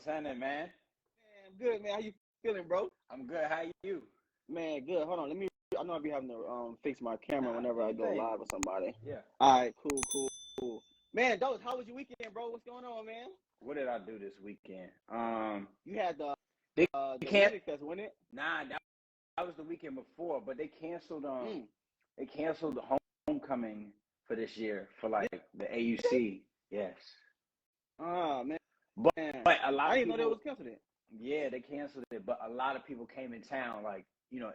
happening, man? Man, I'm good, man. How you feeling, bro? I'm good. How you? Man, good. Hold on. I know I'll be having to fix my camera Nah, whenever do I your go thing. live with somebody. Yeah. All right, cool. Man, Dose, how was your weekend, bro? What's going on, man? What did I do this weekend? You had the They the can't. music fest, wasn't it? Nah, that was the weekend before, but they canceled. Mm. They canceled the homecoming for this year for Did like the they? AUC. Yes, Oh man, but but a I lot of didn't know they people. was canceling it. Yeah, they canceled it, but a lot of people came in town. Like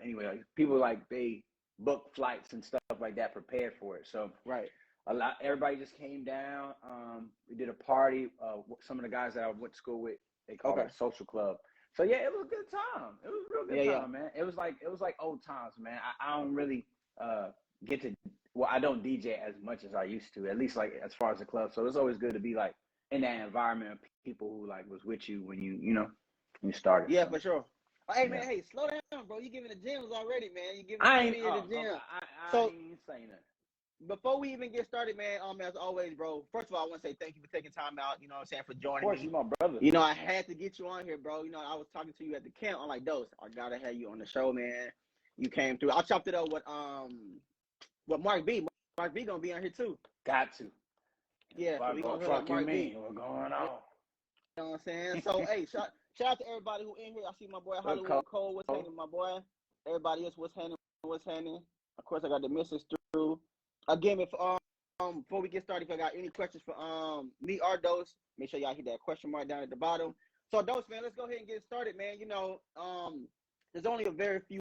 anyway, like people like they booked flights and stuff like that, prepared for it. So Right. everybody just came down. We did a party. Some of the guys that I went to school with, they called Okay. it a social club. So yeah, it was a good time. It was a real good Yeah. time, man. It was like old times, man. I don't really get to I don't DJ as much as I used to, at least like as far as the club. So it's always good to be like in that environment of people who like was with you when when you started. Yeah, So for sure. Hey yeah. man, hey, slow down, bro. You giving the gems already, man. You giving I ain't plenty of the gems. I So ain't even saying that. before we even get started, man, as always, bro, first of all, I want to say thank you for taking time out, you know what I'm saying, for Of joining course, you me. my brother. You know, I had to get you on here, bro. You know, I was talking to you at the camp. I'm like, Dose, I gotta have you on the show, man. You came through. I chopped it up with Mark B. Mark B gonna be on here too. Got to. Yeah, so we gonna hook up Fucking Mark me. B. What's going You on? know what I'm saying? So hey, shout out to everybody who in here. I see my boy Look, Hollywood Cole, what's happening, my boy. Everybody else, what's happening. Of course I got the missus through. Again, if before we get started, if I got any questions for me or Dose, make sure y'all hit that question mark down at the bottom. So Dose, man, let's go ahead and get started, man. You know, there's only a very few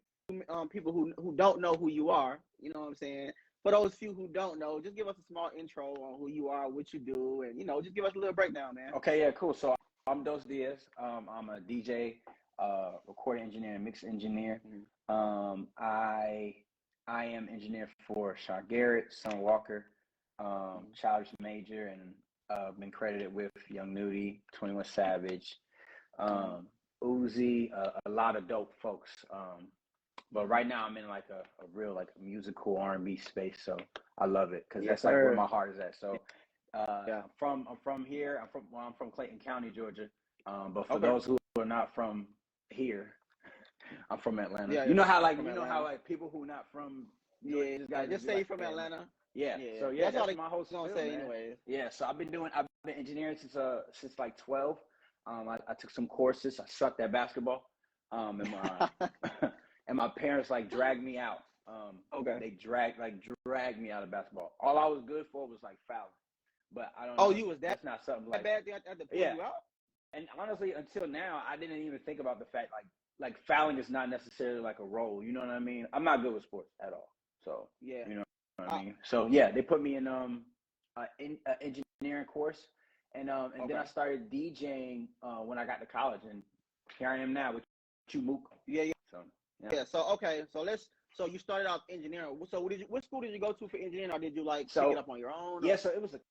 people who don't know who you are. You know what I'm saying? For those few who don't know, just give us a small intro on who you are, what you do, and just give us a little breakdown, man. Okay, yeah, cool. So I'm Dos Diaz. I'm a DJ, recording engineer, and mix engineer. I am engineer for Sean Garrett, Son Walker, Childish Major, and been credited with Young Nudie, 21 Savage, Uzi, a lot of dope folks. But right now I'm in like a real like a musical R&B space, so I love it because that's like where my heart is at. So Yeah. I'm from here. I'm from Clayton County, Georgia. But for Okay. those who are not from here, I'm from Atlanta. Yeah, You know how like from how Atlanta. like people who not from Yeah, just be say like, you're from Atlanta. Yeah. Yeah. So yeah, That's all that's they my whole gonna spiel, say man. anyways. Yeah. So I've been engineering since like 12. I took some courses. I sucked at basketball. And my and my parents like dragged me out. Okay. They dragged me out of basketball. All I was good for was like fouling. But I don't Oh, know. you was That's not something like bad they had to pull yeah. you out? And honestly, until now, I didn't even think about the fact like fouling is not necessarily like a role. You know what I mean? I'm not good with sports at all. So Yeah. you know what I mean. So yeah, they put me in engineering course, and then I started DJing when I got to college, and here I am now with you, Mook. Yeah. So Yeah. So okay. So you started out engineering. So what school did you go to for engineering, or did you like pick it up on your own? Yeah. So it was a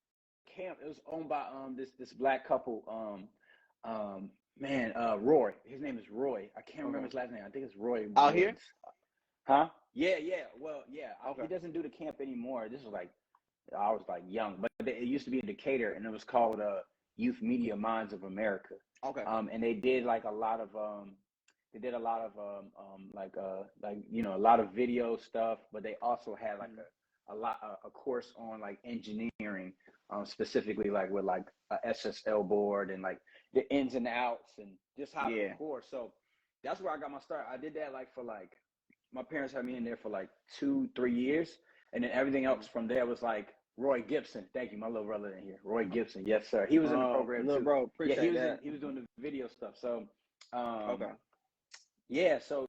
camp. It was owned by this black couple. Roy. His name is Roy. I can't remember his last name. I think it's Roy. Out here? Huh? Yeah. Well, yeah. Okay. He doesn't do the camp anymore. This was like I was like young, but it used to be in Decatur, and it was called Youth Media Minds of America. Okay. And they did like a lot of a lot of video stuff, but they also had like a course on like engineering, specifically like with like a SSL board and like the ins and outs and just how to record. So that's where I got my start. I did that like for like my parents had me in there for like 2-3 years, and then everything else from there was like Roy Gibson. Thank you, my little brother in here. Roy Gibson, yes sir. He was in the program little too. Bro, appreciate that. He was doing the video stuff. So Okay. yeah, so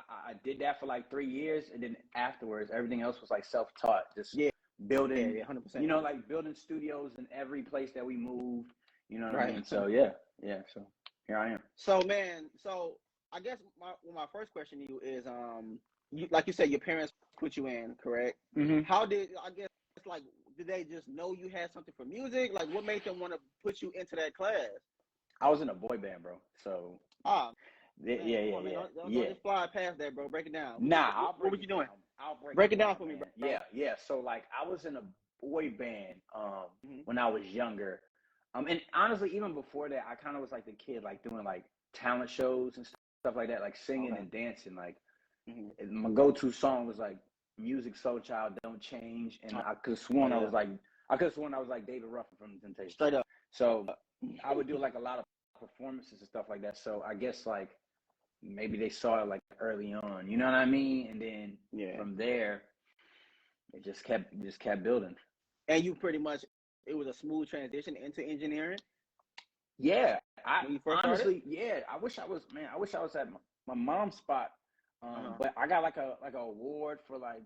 I did that for like 3 years, and then afterwards everything else was like self-taught, just building 100%. like building studios in every place that we moved, you know what Right. I mean? So yeah, so here I am. So man, I guess my first question to you is like you said, your parents put you in, correct? How did did they just know you had something for music? Like what made them want to put you into that class? I was in a boy band, bro. So Don't just fly past that, bro. Break it down. Nah, what was you doing? I'll break it down for me, bro. Yeah. So like I was in a boy band when I was younger. And honestly, even before that, I kind of was like the kid, like doing like talent shows and stuff like that, like singing and dancing. Like my go-to song was like "Music Soul Child Don't Change," and I could have sworn I could have sworn I was like David Ruffin from the Temptations. Straight up. So I would do like a lot of performances and stuff like that. So I guess like maybe they saw it like early on, you know what I mean? And then from there, it just kept building. And you pretty much, it was a smooth transition into engineering. Yeah, I honestly, I wish I was at my mom's spot, but I got like a award for like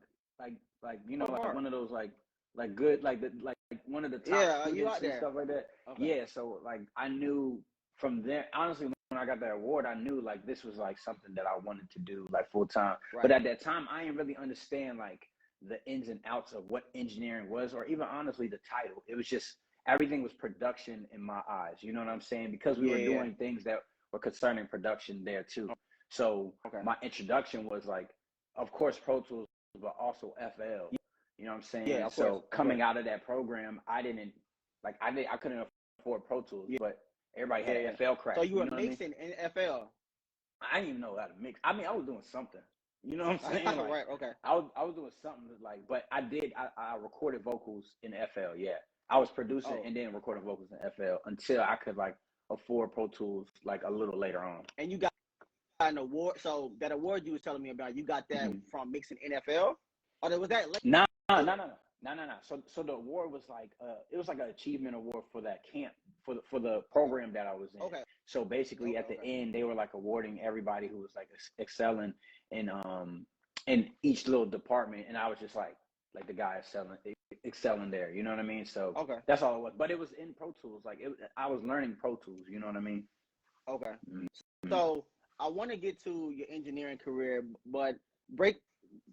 you know, like one of those like good like one of the top students and stuff like that. Yeah, so like I knew from there, honestly, when I got that award, I knew like this was like something that I wanted to do like full time. Right. But at that time, I didn't really understand like the ins and outs of what engineering was, or even honestly the title. It was just everything was production in my eyes. You know what I'm saying? Because we were doing things that were concerning production there too. So my introduction was like, of course, Pro Tools, but also FL. You know what I'm saying? Yeah. So coming out of that program, I couldn't afford Pro Tools, but everybody had FL crack. So you were mixing in FL. I didn't even know how to mix. I mean, I was doing something. You know what I'm saying? Like, right. Okay. I was doing something like, but I recorded vocals in FL. Yeah, I was producing and then recording vocals in FL until I could like afford Pro Tools like a little later on. And you got an award. So that award you was telling me about, you got that from mixing NFL, or was that? No. So the award was like it was like an achievement award for that camp for the program that I was in. Okay. So basically at the end they were like awarding everybody who was like excelling in each little department, and I was just like the guy excelling there. You know what I mean? So that's all it was. But it was in Pro Tools. Like I was learning Pro Tools. You know what I mean? Okay. Mm-hmm. So I want to get to your engineering career, but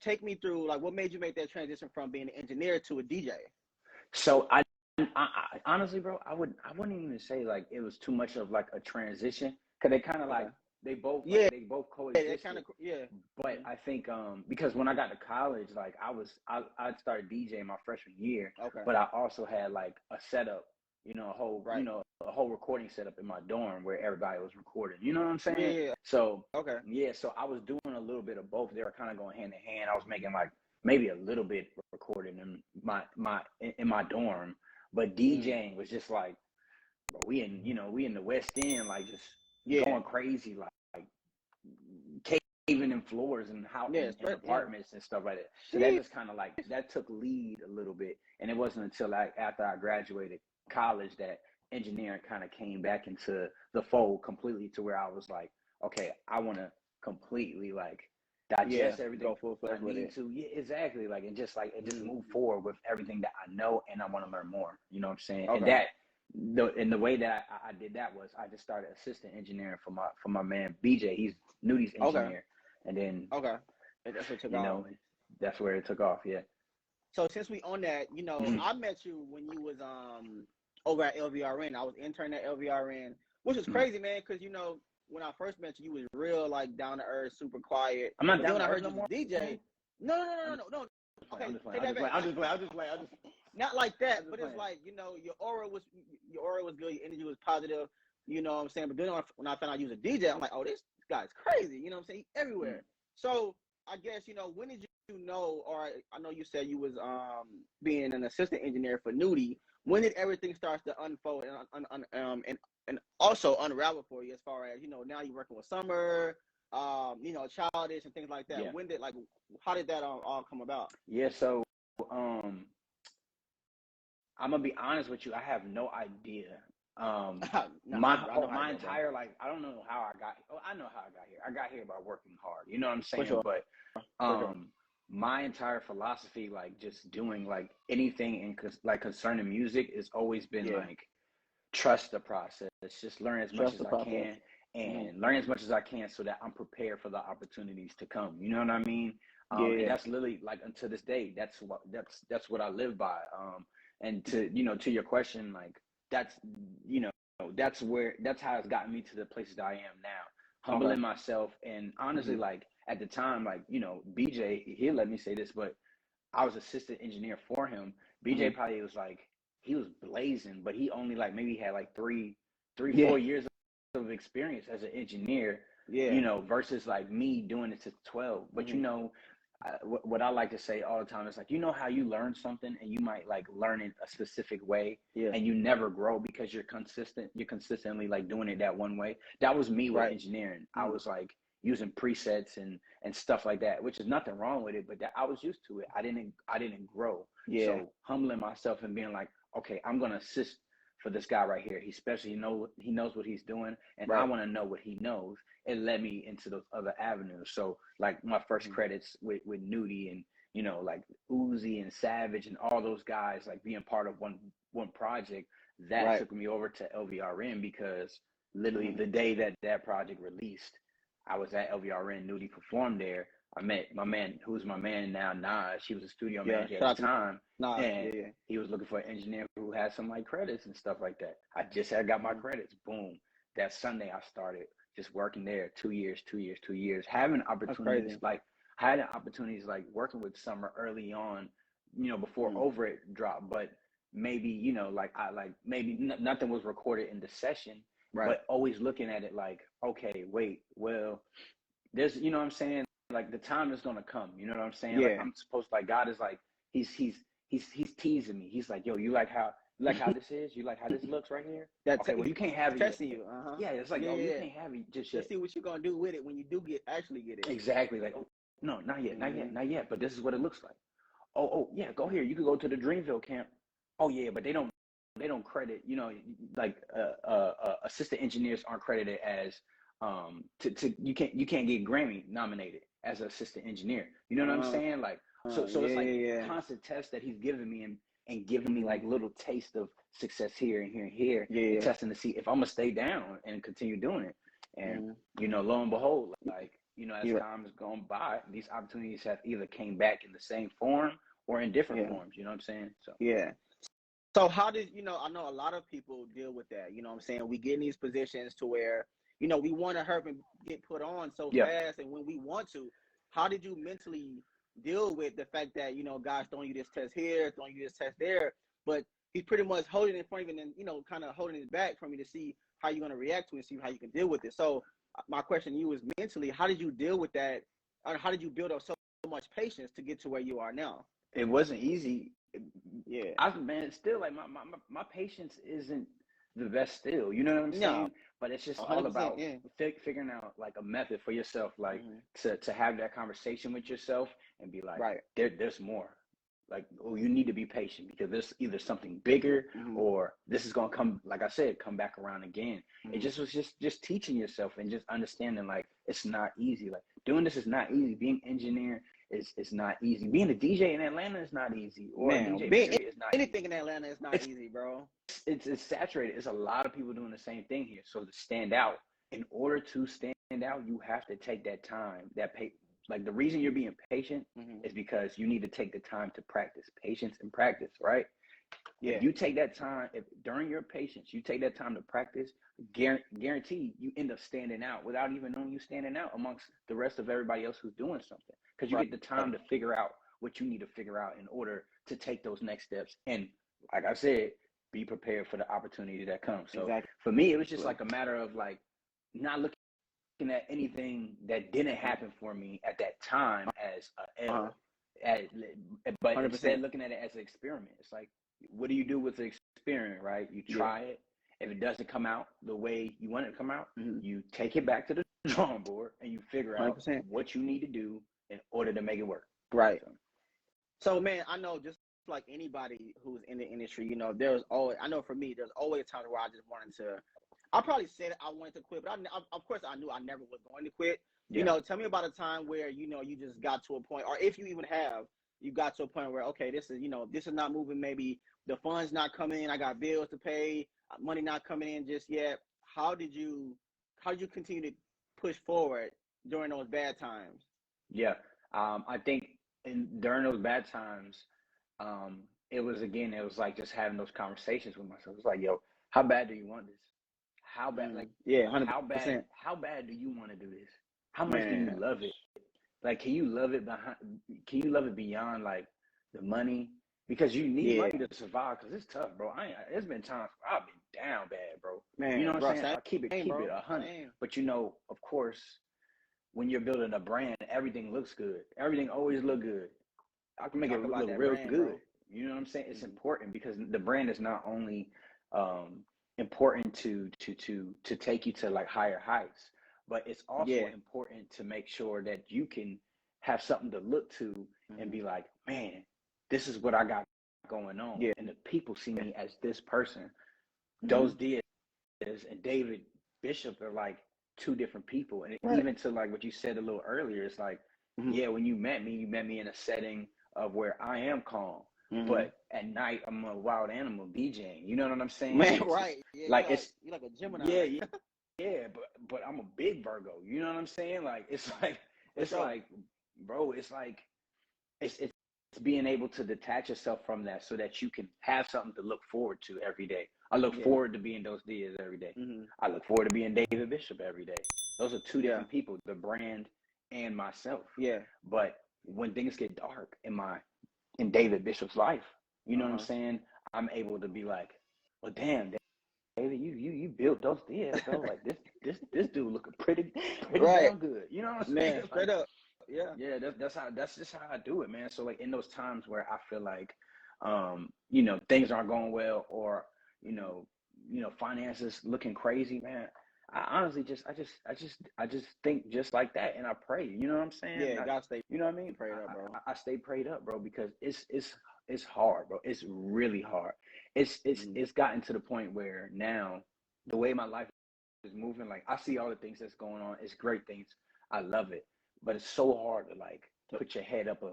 take me through like what made you make that transition from being an engineer to a DJ. So I honestly, bro, I wouldn't even say like it was too much of like a transition, because they kind of like they both coexist. But I think because when I got to college, like I started DJing my freshman year, but I also had like a setup, you know, a whole recording setup in my dorm where everybody was recording. You know what I'm saying? Yeah. So so I was doing a little bit of both. They were kind of going hand in hand. I was making like maybe a little bit recording in my dorm, but DJing was just like, bro, we in the West End, like just going crazy, like caving in floors and in apartments and stuff like that. So that just kind of like that took lead a little bit, and it wasn't until after I graduated college that engineering kind of came back into the fold completely, to where I was like, okay, I want to completely like digest everything I need to. Yeah, exactly. Like, and just move forward with everything that I know, and I want to learn more. You know what I'm saying? And the way that I did that was I just started assistant engineering for my man BJ. He's Nudi's engineer, and then that's what took off. That's where it took off. Yeah. So since we on that, you know, I met you when you was over at LVRN. I was interning at LVRN, which is crazy, man, because you know when I first met you, you was real like down to earth, super quiet. I'm not down to earth no more. DJ. No. Okay, I'm just playing. Not like that, but it's like, you know, your aura was good, your energy was positive. You know what I'm saying? But then when I found out you was a DJ, I'm like, oh, this guy's crazy. You know what I'm saying? He's everywhere. So I guess, you know, when did you know, or I know you said you was being an assistant engineer for Nudie. When did everything start to unfold and also unravel for you, as far as, you know, now you're working with Summer, you know, Childish and things like that? When did, like, how did that all come about? Yeah, so I'm gonna be honest with you, I have no idea. My entire, like, I don't know how I got here. Oh, I know how I got here. I got here by working hard. You know what I'm saying? Sure. But my entire philosophy, like just doing like anything concerning music, has always been like trust the process. Just learn as much as I can, and learn as much as I can so that I'm prepared for the opportunities to come. You know what I mean? And that's literally, like, until this day, that's what I live by. And to your question, like, that's how it's gotten me to the places that I am now. Humbling myself, and honestly, like, at the time, like, you know, BJ, he'll let me say this, but I was assistant engineer for him. BJ probably was like, he was blazing, but he only like maybe had like 4 Yeah. years of experience as an engineer, Yeah. versus like me doing it to 12. But what I like to say all the time is like, how you learn something and you might like learn it a specific way Yeah. and you never grow because you're consistently like doing it that one way. That was me with engineering. I was like using presets and stuff like that, which is nothing wrong with it, but that I was used to it. I didn't grow. Yeah. So humbling myself and being like, okay, I'm gonna assist for this guy right here. He knows what he's doing, and I want to know what he knows. It led me into those other avenues. So like my first credits with Nudie and like Uzi and Savage and all those guys, like being part of one project that took me over to LVRN, because literally the day that project released, I was at LVRN. Nudie performed there. I met my man, who's my man now, Nas. He was a studio manager at the time. And he was looking for an engineer who had some like credits and stuff like that. I just had got my credits. Boom. That Sunday I started just working there 2 years, having opportunities like working with Summer early on, before Over It dropped. But maybe, maybe nothing was recorded in the session, but always looking at it like, okay, wait, well, there's, what I'm saying? Like the time is gonna come, you know what I'm saying? Like I'm supposed to, like, God is like, he's teasing me. He's like, yo, you like how this is? You like how this looks right here? Okay, well, you can't have it testing yet. you. Yeah, it's like, you can't have it just yet. Let's see what you're gonna do with it when you do actually get it. Exactly. Like, oh, no, not yet. But this is what it looks like. Oh, yeah, go here. You can go to the Dreamville camp. Oh yeah, but they don't credit, like assistant engineers aren't credited as you can't get Grammy nominated as an assistant engineer. You know what I'm saying? Like so it's like constant tests that he's giving me and giving me like little taste of success here and here and here, and testing to see if I'm gonna stay down and continue doing it. And lo and behold, like as time has gone by, these opportunities have either came back in the same form or in different forms. You know what I'm saying? So So how did I know a lot of people deal with that. You know what I'm saying? We get in these positions to where we want to hurt and get put on so fast, and when we want to, how did you mentally deal with the fact that God's throwing you this test here, throwing you this test there, but he's pretty much holding it in front of you and kind of holding it back from you to see how you're going to react to it and see how you can deal with it. So my question to you is, mentally, how did you deal with that, or how did you build up so much patience to get to where you are now? It wasn't easy. Still, like my patience isn't the best still. You know what I'm saying? No. But it's just all about figuring out like a method for yourself, like to have that conversation with yourself and be like, there's more. Like, oh, you need to be patient because there's either something bigger or this is gonna come, like I said, come back around again. It just was just teaching yourself and just understanding like it's not easy. Like doing this is not easy. Being an engineer is not easy. Being a DJ in Atlanta is not easy. Or a DJ is not anything easy. In Atlanta is not easy, bro. It's saturated. It's a lot of people doing the same thing here. So to stand out, in order to stand out, you have to take that time. Like the reason you're being patient is because you need to take the time to practice. Patience and practice, right? Yeah. If you take that time, if during your patience you take that time to practice, guarantee you end up standing out without even knowing you standing out amongst the rest of everybody else who's doing something. Because you get the time to figure out what you need to figure out in order to take those next steps. And like I said, be prepared for the opportunity that comes. So for me, it was just like a matter of like not looking at anything that didn't happen for me at that time as but 100%. Instead looking at it as an experiment. It's like, what do you do with the experiment, right? You try it. If it doesn't come out the way you want it to come out, you take it back to the drawing board and you figure out 100%. What you need to do in order to make it work. Right. So man, I know just like anybody who's in the industry, there's always, I know for me, there's always times where I just wanted to, I probably said I wanted to quit, but of course I knew I never was going to quit. Tell me about a time where, you just got to a point, or if you even have, you got to a point where, okay, this is not moving. Maybe the funds not coming in. I got bills to pay, money not coming in just yet. How did you continue to push forward during those bad times? Yeah. I think during those bad times, it was like just having those conversations with myself. It's like, yo, how bad do you want this? How bad, 100%. How bad do you want to do this? How much do you love it? Like, can you love it beyond like the money? because you need money to survive. Because it's tough, bro. There's been times where I've been down bad, bro. Man, you know what I'm saying? Same, I keep it 100. But you know, of course, when you're building a brand, everything looks good. Everything always look good. I can make it look real good. Bro. You know what I'm saying? It's important because the brand is not only important to take you to like higher heights, but it's also important to make sure that you can have something to look to and be like, man, this is what I got going on. Yeah. And the people see me as this person. Those Diaz and David Bishop are like two different people. And even to like what you said a little earlier, it's like, yeah, when you met me in a setting of where I am calm. But at night I'm a wild animal DJing. You know what I'm saying? Man, right. Yeah, like you're like a Gemini. Yeah, but I'm a big Virgo. You know what I'm saying? Like it's like, bro, it's like it's being able to detach yourself from that so that you can have something to look forward to every day. I look forward to being those Diaz every day. I look forward to being David Bishop every day. Those are two different people, the brand and myself. Yeah. But when things get dark in David Bishop's life, you know what I'm saying? I'm able to be like, well, damn, David, you built those Diaz, bro. Like this dude looking pretty damn good. You know what I'm saying? Man, straight up. Yeah, that's just how I do it, man. So like in those times where I feel like you know, things aren't going well or you know, finances looking crazy, man. I honestly I just think just like that and I pray. You know what I'm saying? Yeah, gotta stay. You know what I mean? Prayed up, bro. I stay prayed up, bro, because it's hard, bro. It's really hard. It's gotten to the point where now the way my life is moving, like I see all the things that's going on. It's great things. I love it. But it's so hard to like put your head up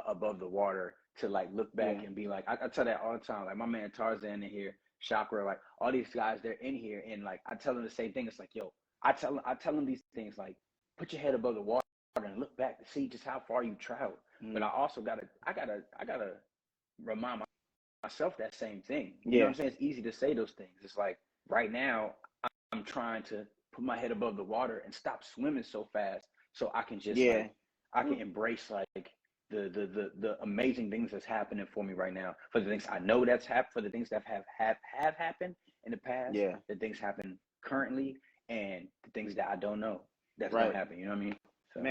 above the water to like look back and be like, I tell that all the time. Like my man Tarzan in here, Chakra, like all these guys, they're in here, and like I tell them the same thing. It's like, yo, I tell them these things like, put your head above the water and look back to see just how far you traveled. But I also gotta remind myself that same thing. You know what I'm saying? It's easy to say those things. It's like right now I'm trying to put my head above the water and stop swimming so fast so I can just like I can embrace like the amazing things that's happening for me right now. For the things I know that's happened, for the things that have happened in the past, the things happen currently, and the things that I don't know that's gonna happen. You know what I mean? So.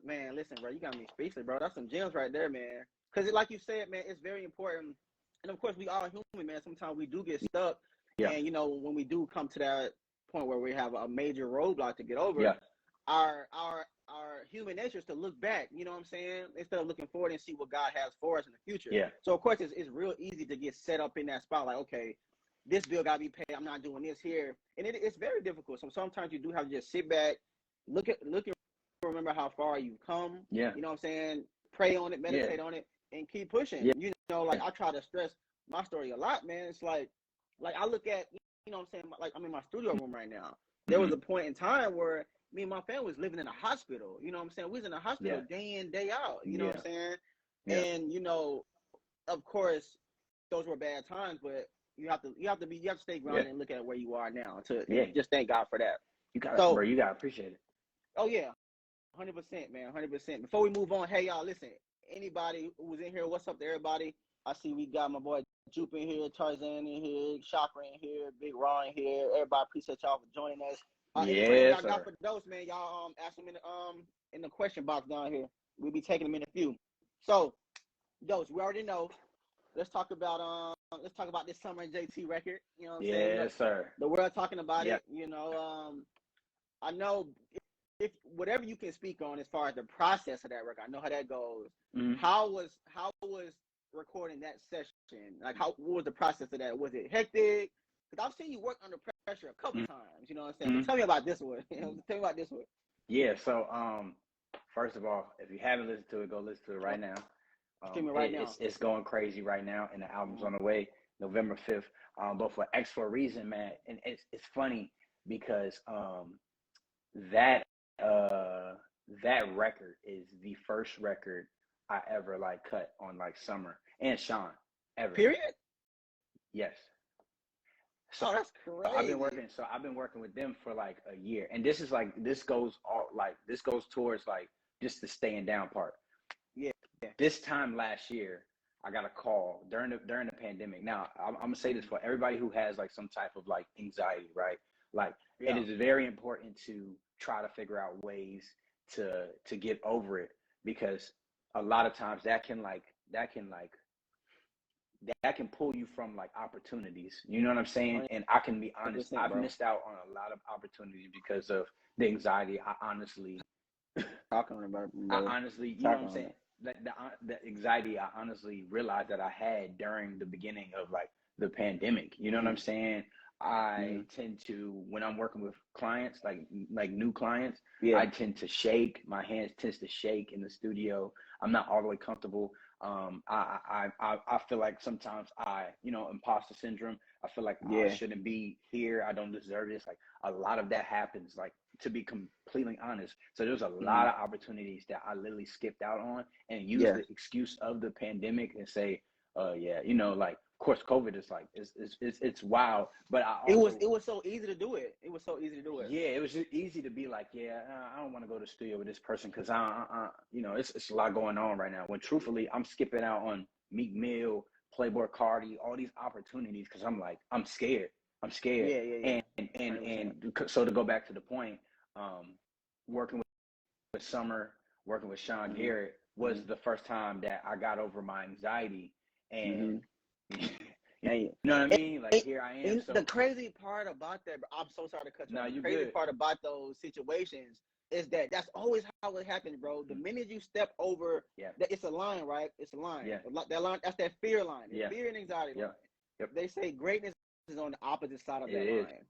Man, listen, bro, you got me speechless, bro. That's some gems right there, man. Because like you said, man, it's very important. And of course, we all human, man. Sometimes we do get stuck. Yeah. And, you know, when we do come to that point where we have a major roadblock to get over, our human nature is to look back, you know what I'm saying? Instead of looking forward and see what God has for us in the future. Yeah. So, of course, it's real easy to get set up in that spot. Like, okay, this bill got to be paid. I'm not doing this here. And it's very difficult. So sometimes you do have to just sit back, look and remember how far you've come. Yeah. You know what I'm saying? Pray on it, meditate on it, and keep pushing. Yeah. You know, like I try to stress my story a lot, man. It's like I look at, you know what I'm saying? Like I'm in my studio room right now. There was a point in time where me and my family was living in a hospital. You know what I'm saying? We was in a hospital day in, day out. You know what I'm saying? Yeah. And you know, of course, those were bad times, but you have to stay grounded and look at where you are now. And just thank God for that. You gotta appreciate it. Oh yeah, 100%, man, 100%. Before we move on, hey y'all, listen. Anybody who was in here, what's up to everybody? I see we got my boy Jupe in here, Tarzan in here, Chakra in here, Big Ron in here. Everybody, appreciate y'all for joining us. Anything y'all got for those, man, y'all ask them in the question box down here. We'll be taking them in a few. So, those we already know. Let's talk about this Summer JT record. You know what I'm saying? Yes, sir. The world talking about it. You know, I know if whatever you can speak on as far as the process of that record. I know how that goes. How was recording that session? Like, what was the process of that? Was it hectic? Because I've seen you work under pressure a couple times. You know what I'm saying? So tell me about this one. Tell me about this one. Yeah. So, first of all, if you haven't listened to it, go listen to it right now. It's going crazy right now, and the album's on the way, November 5th. But for X for a Reason, man, and it's funny because that record is the first record I ever like cut on like Summer and Sean ever. Period. Yes. So that's crazy. I've been working with them for like a year, and this goes towards like just the staying down part. Yeah. This time last year, I got a call during the pandemic. Now, I'm gonna say this for everybody who has like some type of like anxiety, right? Like it is very important to try to figure out ways to get over it, because a lot of times that can pull you from like opportunities. You know what I'm saying? And I can be honest, I've missed out on a lot of opportunities because of the anxiety. I honestly, talking about, I honestly, you know what I'm saying? The anxiety I honestly realized that I had during the beginning of like the pandemic. You know what I'm saying? I tend to, when I'm working with clients, like new clients, I tend to shake. My hands tends to shake in the studio. I'm not all the way comfortable. I feel like sometimes imposter syndrome. I feel like I shouldn't be here. I don't deserve this. Like a lot of that happens, like, to be completely honest. So there's a lot of opportunities that I literally skipped out on and used the excuse of the pandemic and say, like, of course, COVID is like, it's wild, but it was so easy to do it. It was so easy to do it. Yeah, it was just easy to be like, I don't want to go to the studio with this person because it's a lot going on right now. When truthfully, I'm skipping out on Meek Mill, Playboy Cardi, all these opportunities because I'm like, I'm scared. Yeah. And so to go back to the point, working with Summer, working with Sean Garrett was the first time that I got over my anxiety. And you know what I mean? Like, here I am. So the crazy part about that, I'm so sorry to cut you off. The crazy part about those situations is that that's always how it happens, bro. The minute you step over, it's a line, right? It's a line. Yeah. That line, that's that fear line. Fear and anxiety line. Yep. They say greatness is on the opposite side of that line.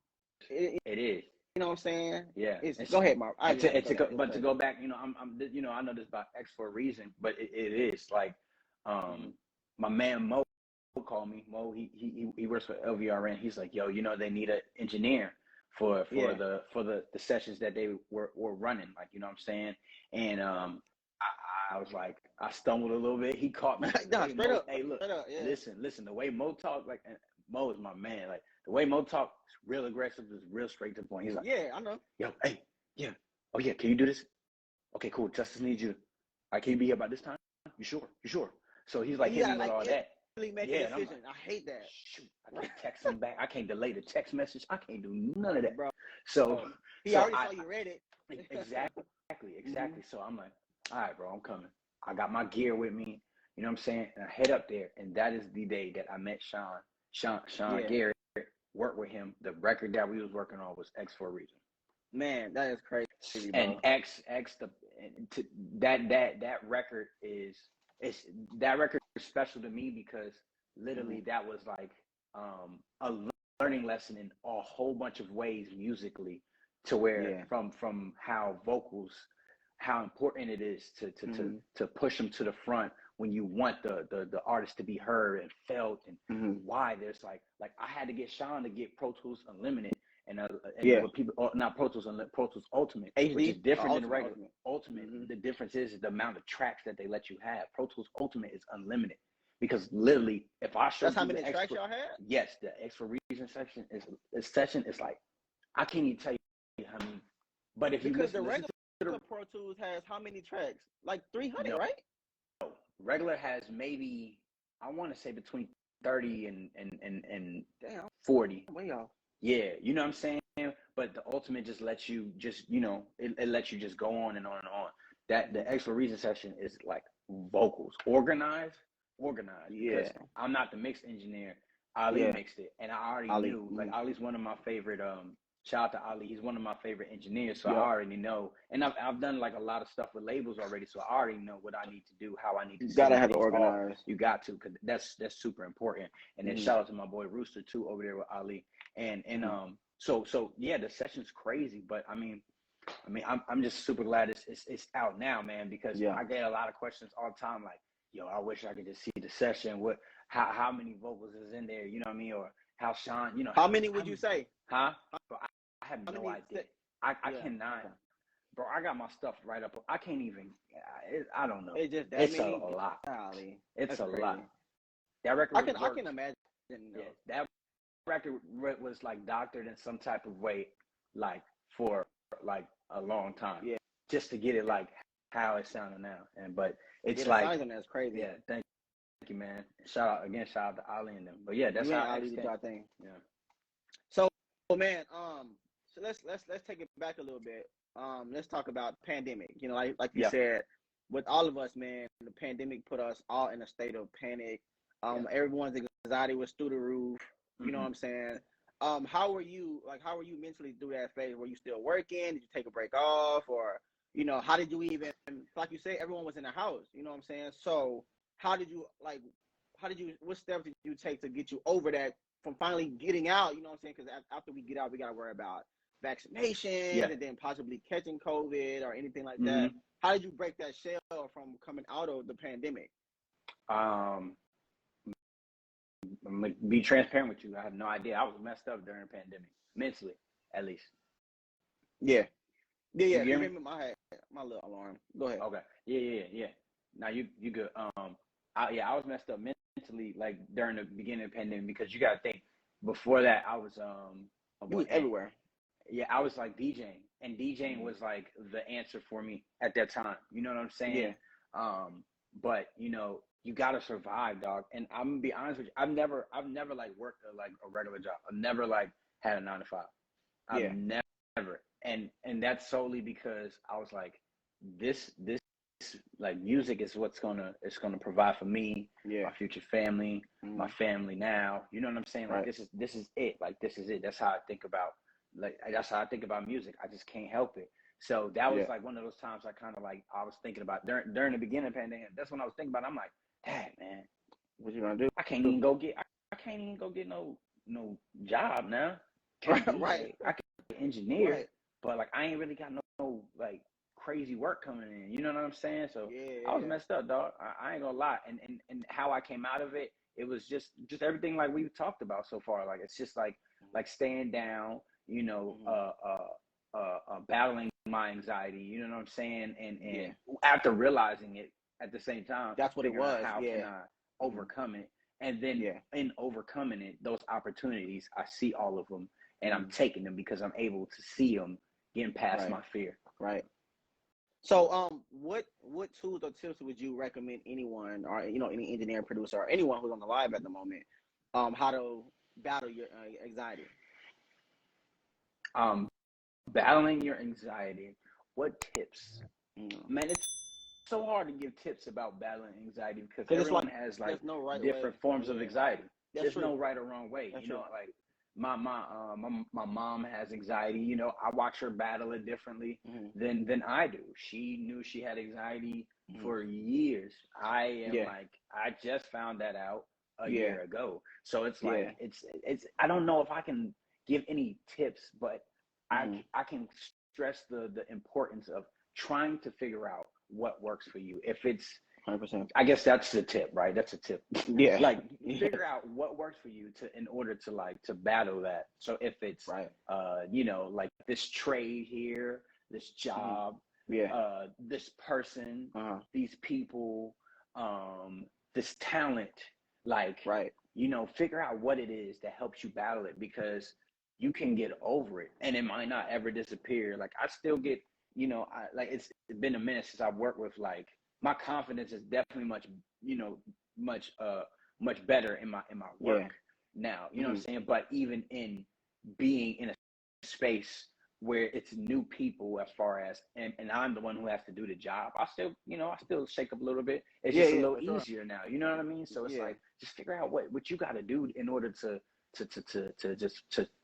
It is. You know what I'm saying? Yeah. Go ahead, Mark. To go back, I'm I know this about X for a reason, but it is like, my man Mo called me. Mo, he works for LVRN. He's like, yo, they need an engineer for the sessions that they were running, like, you know what I'm saying? And I was like, I stumbled a little bit. He caught me. Straight up. Hey, look, listen. The way Mo talk, like, and Mo is my man. Like, the way Mo talk is real aggressive, is real straight to the point. He's like, yeah, I know. Yo, hey, yeah. Oh yeah, can you do this? Okay, cool. Justice needs you. Can you be here by this time? You sure? So he's like hitting me with all that. Make a decision. I hate that. Shoot, I can't text him back. I can't delay the text message. I can't do none of that, bro. So he already saw you read it. Exactly. So I'm like, all right, bro, I'm coming. I got my gear with me. You know what I'm saying? And I head up there, and that is the day that I met Sean Garrett. Worked with him. The record that we was working on was X for a reason. Man, that is crazy, bro. And that record is special to me because literally that was like a learning lesson in a whole bunch of ways musically, to where from how vocals, how important it is to push them to the front when you want the artist to be heard and felt, and why there's like I had to get Sean to get Pro Tools Unlimited and what people, not Pro Tools Unlimited, Pro Tools Ultimate, which is different than the regular Ultimate. The difference is the amount of tracks that they let you have. Pro Tools Ultimate is unlimited, because literally, if I show that's how many tracks y'all had. Yes, the X for Reason section is like, I can't even tell you how many. But if because the regular Pro Tools has how many tracks? Like 300, right? No. Regular has maybe, I want to say, between 30 and 40. Way off. Yeah, you know what I'm saying? But the Ultimate just lets you it lets you just go on and on and on. That the X for Reason section is like vocals, organized. Yeah. I'm not the mix engineer. Ali mixed it, and I already knew. Like, Ali's one of my favorite. Shout out to Ali. He's one of my favorite engineers, so I already know. And I've done like a lot of stuff with labels already, so I already know what I need to do, how I need to. You gotta have it organized. You got to, because that's super important. And then shout out to my boy Rooster too over there with Ali. And so the session's crazy, but I mean I'm just super glad it's out now, man, because I get a lot of questions all the time, like, yo, I wish I could just see the session. How many vocals is in there? You know what I mean? Or how Sean, how many would you say? Huh? But I have no idea. I cannot, bro. I got my stuff right up. I can't even. I don't know. It's a lot. It's a lot. That record. I can imagine. Yeah, that record was like doctored in some type of way, like for like a long time. Yeah. Just to get it like how it sounded now, but it's like that's crazy. Yeah. Thank you, man. Shout out to Ali and them. But yeah, that's You and how I Ali did extend. our thing. Yeah. So, man, so let's take it back a little bit. Let's talk about pandemic. You know, like you said, with all of us, man, the pandemic put us all in a state of panic. Everyone's anxiety was through the roof. You know what I'm saying? How were you mentally through that phase? Were you still working? Did you take a break off, or how did you even, like you say, everyone was in the house? You know what I'm saying? So what steps did you take to get you over that from finally getting out? You know what I'm saying? Because after we get out, we got to worry about vaccinations and then possibly catching COVID or anything like that. How did you break that shell from coming out of the pandemic? I'm gonna be transparent with you. I have no idea. I was messed up during the pandemic, mentally, at least. Yeah. You hear me? My little alarm. Go ahead. Okay. Yeah. Now you good. I was messed up mentally, like during the beginning of the pandemic, because you gotta think. Before that, I was you was everywhere. Yeah, I was like DJing, and DJing was like the answer for me at that time. You know what I'm saying? Yeah. But you gotta survive, dog. And I'm gonna be honest with you. I've never like worked a regular job. I've never like had a 9 to 5. I've never. And that's solely because I was like, this like music is what's gonna provide for me, my future family, my family now. You know what I'm saying? Like this is it. Like this is it. That's how I think about music. I just can't help it. So that was like one of those times I was thinking about during the beginning of the pandemic. That's when I was thinking about it. I'm like, dang, man, what you gonna do? I can't even go get no job now. Right. I can engineer, but like I ain't really got no like crazy work coming in. You know what I'm saying? So I was messed up, dog. I ain't gonna lie. And how I came out of it, it was just everything like we've talked about so far. Like it's just like staying down, battling my anxiety, you know what I'm saying? And after realizing it at the same time, that's what it was. How can I overcome it? And then in overcoming it, those opportunities, I see all of them and I'm taking them because I'm able to see them getting past my fear. Right. So, what tools or tips would you recommend anyone, or any engineer, producer, or anyone who's on the live at the moment, how to battle your anxiety? Battling your anxiety. What tips? Man, it's so hard to give tips about battling anxiety because everyone has like different forms of anxiety. There's no right or wrong way. Like my mom has anxiety. I watch her battle it differently than I do. She knew she had anxiety for years. I just found that out a year ago. So it's like it's I don't know if I can give any tips, but I can stress the importance of trying to figure out what works for you. If it's 100%, I guess that's the tip, right? That's a tip. Yeah. Like figure out what works for you in order to battle that. So if it's like this trade here, this job, this person, these people, this talent, figure out what it is that helps you battle it, because you can get over it and it might not ever disappear. Like I still get, it's been a minute since I've worked with my confidence is definitely much better in my work now. You know what I'm saying? But even in being in a space where it's new people as far as and I'm the one who has to do the job, I still shake up a little bit. It's just a little easier now. You know what I mean? So it's like just figure out what you got to do in order to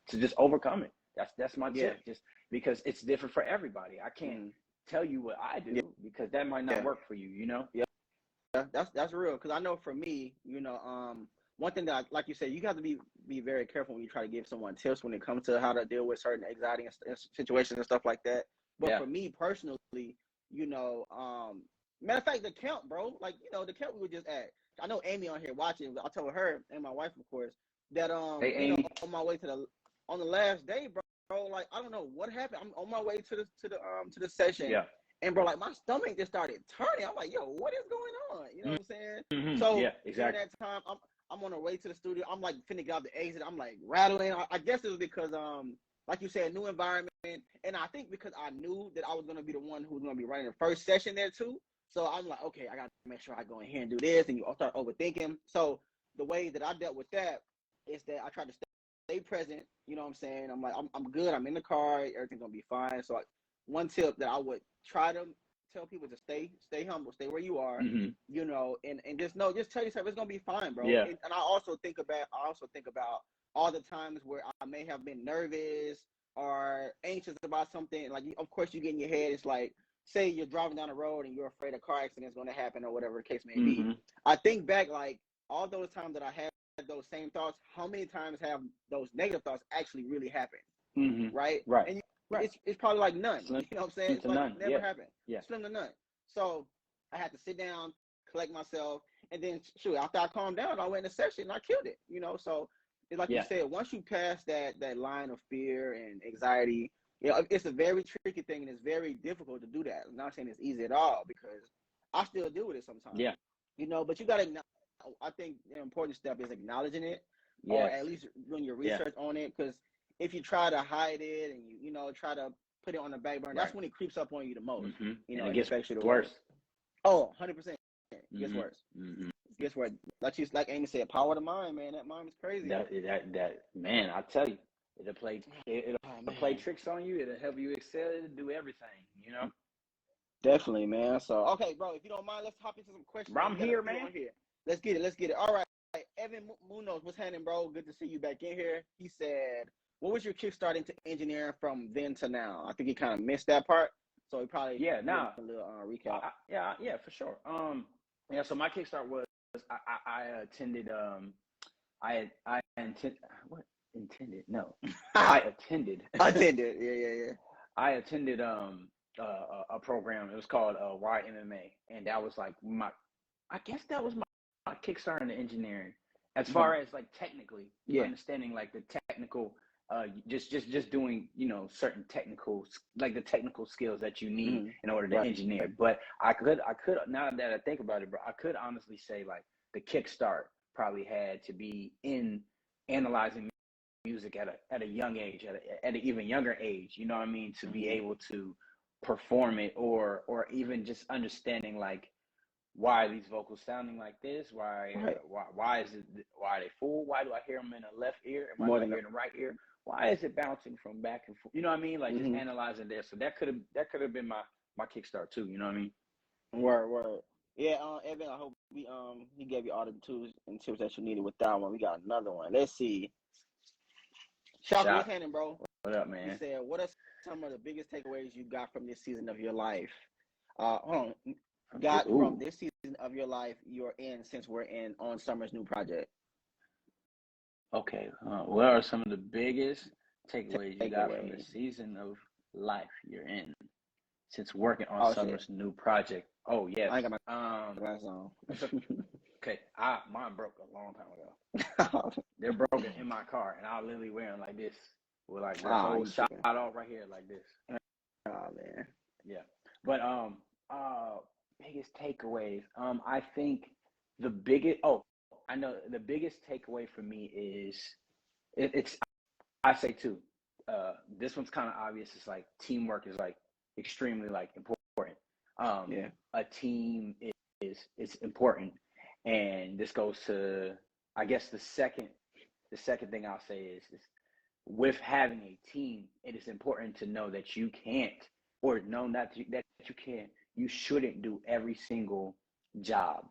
just overcome it. That's my tip. Just because it's different for everybody. I can't tell you what I do because that might not work for you. That's real, because I know for me, one thing that like you said, you have to be very careful when you try to give someone tips when it comes to how to deal with certain anxiety and situations and stuff like that. But for me personally, matter of fact, the camp, bro, the camp we were just at, I know Amy on here watching. I told her and my wife, of course, that hey, Amy. on my way on the last day, bro, like I don't know what happened. I'm on my way to the session. Yeah. And bro, like my stomach just started turning. I'm like, yo, what is going on? You know what I'm saying? Mm-hmm. So exactly. during that time, I'm on the way to the studio. I'm like finna get out the exit. I'm like rattling. I guess it was because like you said, new environment, and I think because I knew that I was gonna be the one who was gonna be running the first session there too. So I'm like, okay, I got to make sure I go in here and do this, and you all start overthinking. So the way that I dealt with that is that I tried to stay present. You know what I'm saying? I'm like, I'm good. I'm in the car. Everything's gonna be fine. So one tip that I would try to tell people to stay humble, stay where you are. Mm-hmm. You know, and just tell yourself it's gonna be fine, bro. Yeah. And I also think about all the times where I may have been nervous or anxious about something. Like, of course, you get in your head. It's like, say you're driving down the road and you're afraid a car accident is going to happen or whatever the case may be. Mm-hmm. I think back, like, all those times that I had those same thoughts, how many times have those negative thoughts actually really happened? Mm-hmm. Right? Right. And it's probably like none. Slim You know what I'm saying? It's to like none. never happened. Yeah. Slim to none. So I had to sit down, collect myself, and then shoot, after I calmed down, I went in a session and I killed it. You know, so it's like you said, once you pass that line of fear and anxiety, you know, it's a very tricky thing, and it's very difficult to do that. I'm not saying it's easy at all, because I still deal with it sometimes. Yeah. You know, but you got to, I think the important step is acknowledging it, or at least doing your research on it, because if you try to hide it and you know, try to put it on the back burner, that's when it creeps up on you the most. Mm-hmm. You know, and it gets worse. worse. Oh, 100%. It gets Mm-hmm. worse. Mm-hmm. Guess what? Like Amy said, power of the mind, man. That mind is crazy. That man, I tell you, it'll play tricks on you. It'll help you excel. It'll do everything. You know. Definitely, man. So, okay, bro, if you don't mind, let's hop into some questions. Bro, I'm here, man. Let's get it. All right. Evan Munoz, what's happening, bro? Good to see you back in here. He said, what was your kickstart into engineering from then to now? I think he kind of missed that part. So he probably a little recap. Yeah, for sure. So my kickstart was I attended I attended I attended a program. It was called YMMA, and that was like my kickstart into engineering, as far as like technically understanding like the technical just doing, you know, certain technical, like the technical skills that you need in order to engineer. But I could now that I think about it, bro, I could honestly say like the kickstart probably had to be in analyzing music at a young age, at an even younger age, you know what I mean, to be able to perform it, or even just understanding like why are these vocals sounding like this, why are they full, why do I hear them in the left ear and why do I hear in the right ear, why is it bouncing from back and forth, you know what I mean, like just analyzing there. So that could have been my kickstart too, you know what I mean. Word. Yeah, Evan, I hope he gave you all the tools and tips that you needed with that one. We got another one. Let's see. Shout what's happening, bro? What up, man? He said, what are some of the biggest takeaways you got from this season of your life? From this season of your life you're in, since we're on Summer's new project. Okay, what are some of the biggest takeaways you got from the season of life you're in since working on Summer's new project? Oh yes. I got my glasses on. Okay, mine broke a long time ago. They're broken in my car, and I was literally wearing like this with like the whole shot off right here like this. Oh man. Yeah, but biggest takeaways. I think the biggest. Oh, I know the biggest takeaway for me is it's. I say two. This one's kind of obvious. It's like teamwork is like extremely like important. A team is important, and this goes to, I guess, the second thing I'll say is with having a team, it is important to know that you can't, or know that you can't, you shouldn't do every single job.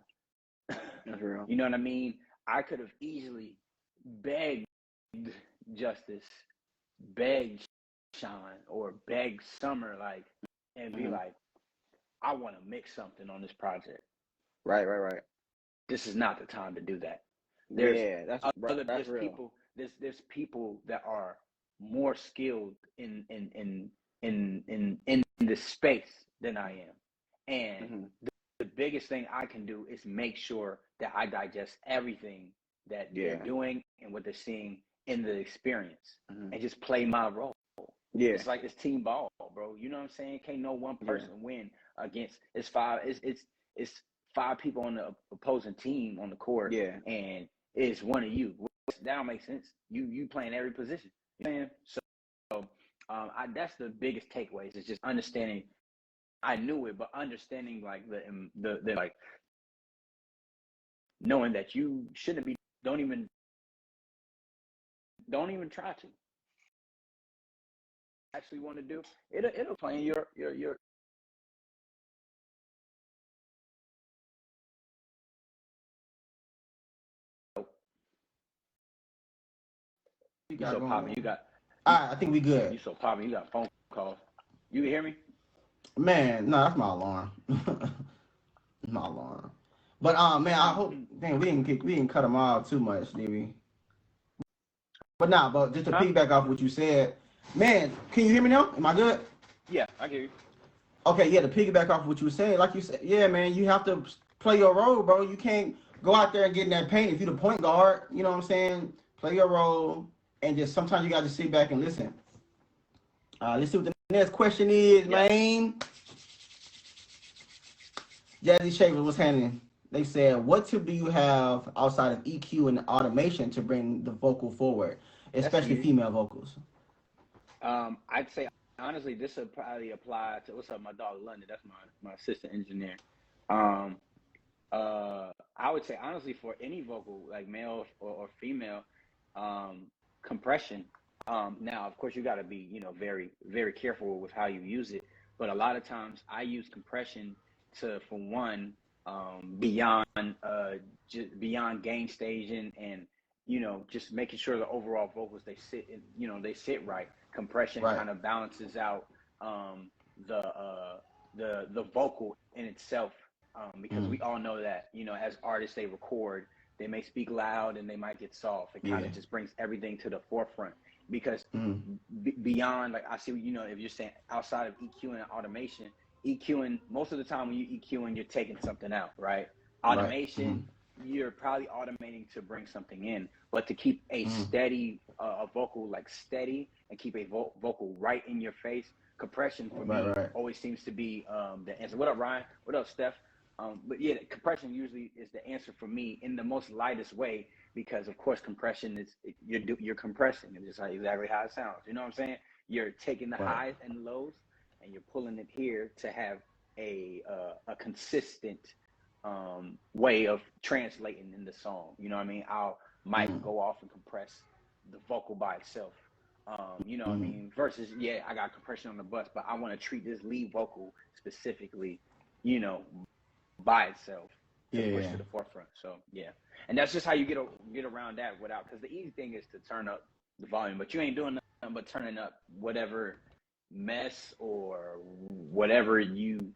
That's real. You know what I mean? I could have easily begged Justice, begged Sean, or begged Summer, like, and be like, I want to mix something on this project. Right. This is not the time to do that. That's real. People. There's people that are more skilled in this space than I am, and the biggest thing I can do is make sure that I digest everything that they're doing and what they're seeing in the experience, and just play my role. Yeah, it's like it's team ball, bro. You know what I'm saying? Can't no one person win against it's five people on the opposing team on the court. Yeah, and it's one of you. That don't make sense. You playing every position. You know what I'm saying? So that's the biggest takeaways, is just understanding I knew it, but understanding like the like knowing that you shouldn't be, don't even try to actually want to do it'll play in your you so popping. You got. I think we good. You so popping. You got phone calls. You can hear me? Man, no, that's my alarm. My alarm. But man, I hope we didn't cut them off too much, did we? But just to piggyback off what you said, man, can you hear me now? Am I good? Yeah, I hear you. Okay, yeah, to piggyback off what you were saying, like you said, yeah, man, you have to play your role, bro. You can't go out there and get in that paint if you're the point guard. You know what I'm saying? Play your role, and just sometimes you got to sit back and listen. Let's see what the next question is, man. Jazzy Shavers, what's happening? They said, what tip do you have outside of EQ and automation to bring the vocal forward, especially female vocals? I'd say honestly, this would probably apply to what's up, my dog London. That's my assistant engineer. I would say honestly for any vocal, like male or female, compression. Now, of course, you got to be, very, very careful with how you use it. But a lot of times, I use compression for one, beyond beyond gain staging and just making sure the overall vocals they sit right. Compression kind of balances out the vocal in itself, because we all know that as artists they record, they may speak loud and they might get soft. It kind of just brings everything to the forefront. Because beyond, like I see, if you're saying outside of EQ and automation, EQing, most of the time when you EQing, you're taking something out, right? Automation, you're probably automating to bring something in, but to keep a steady, a vocal like steady and keep a vocal right in your face, compression for me always seems to be the answer. What up, Ryan? What up, Steph? But yeah, compression usually is the answer for me in the most lightest way, because of course compression is you're compressing. It's just exactly how it sounds. You know what I'm saying? You're taking the highs and lows and you're pulling it here to have a consistent way of translating in the song. You know what I mean? I might go off and compress the vocal by itself. You know what I mean? Versus, I got compression on the bus, but I want to treat this lead vocal specifically, by itself to push to the forefront. So and that's just how you get around that without, because the easy thing is to turn up the volume, but you ain't doing nothing but turning up whatever mess or whatever you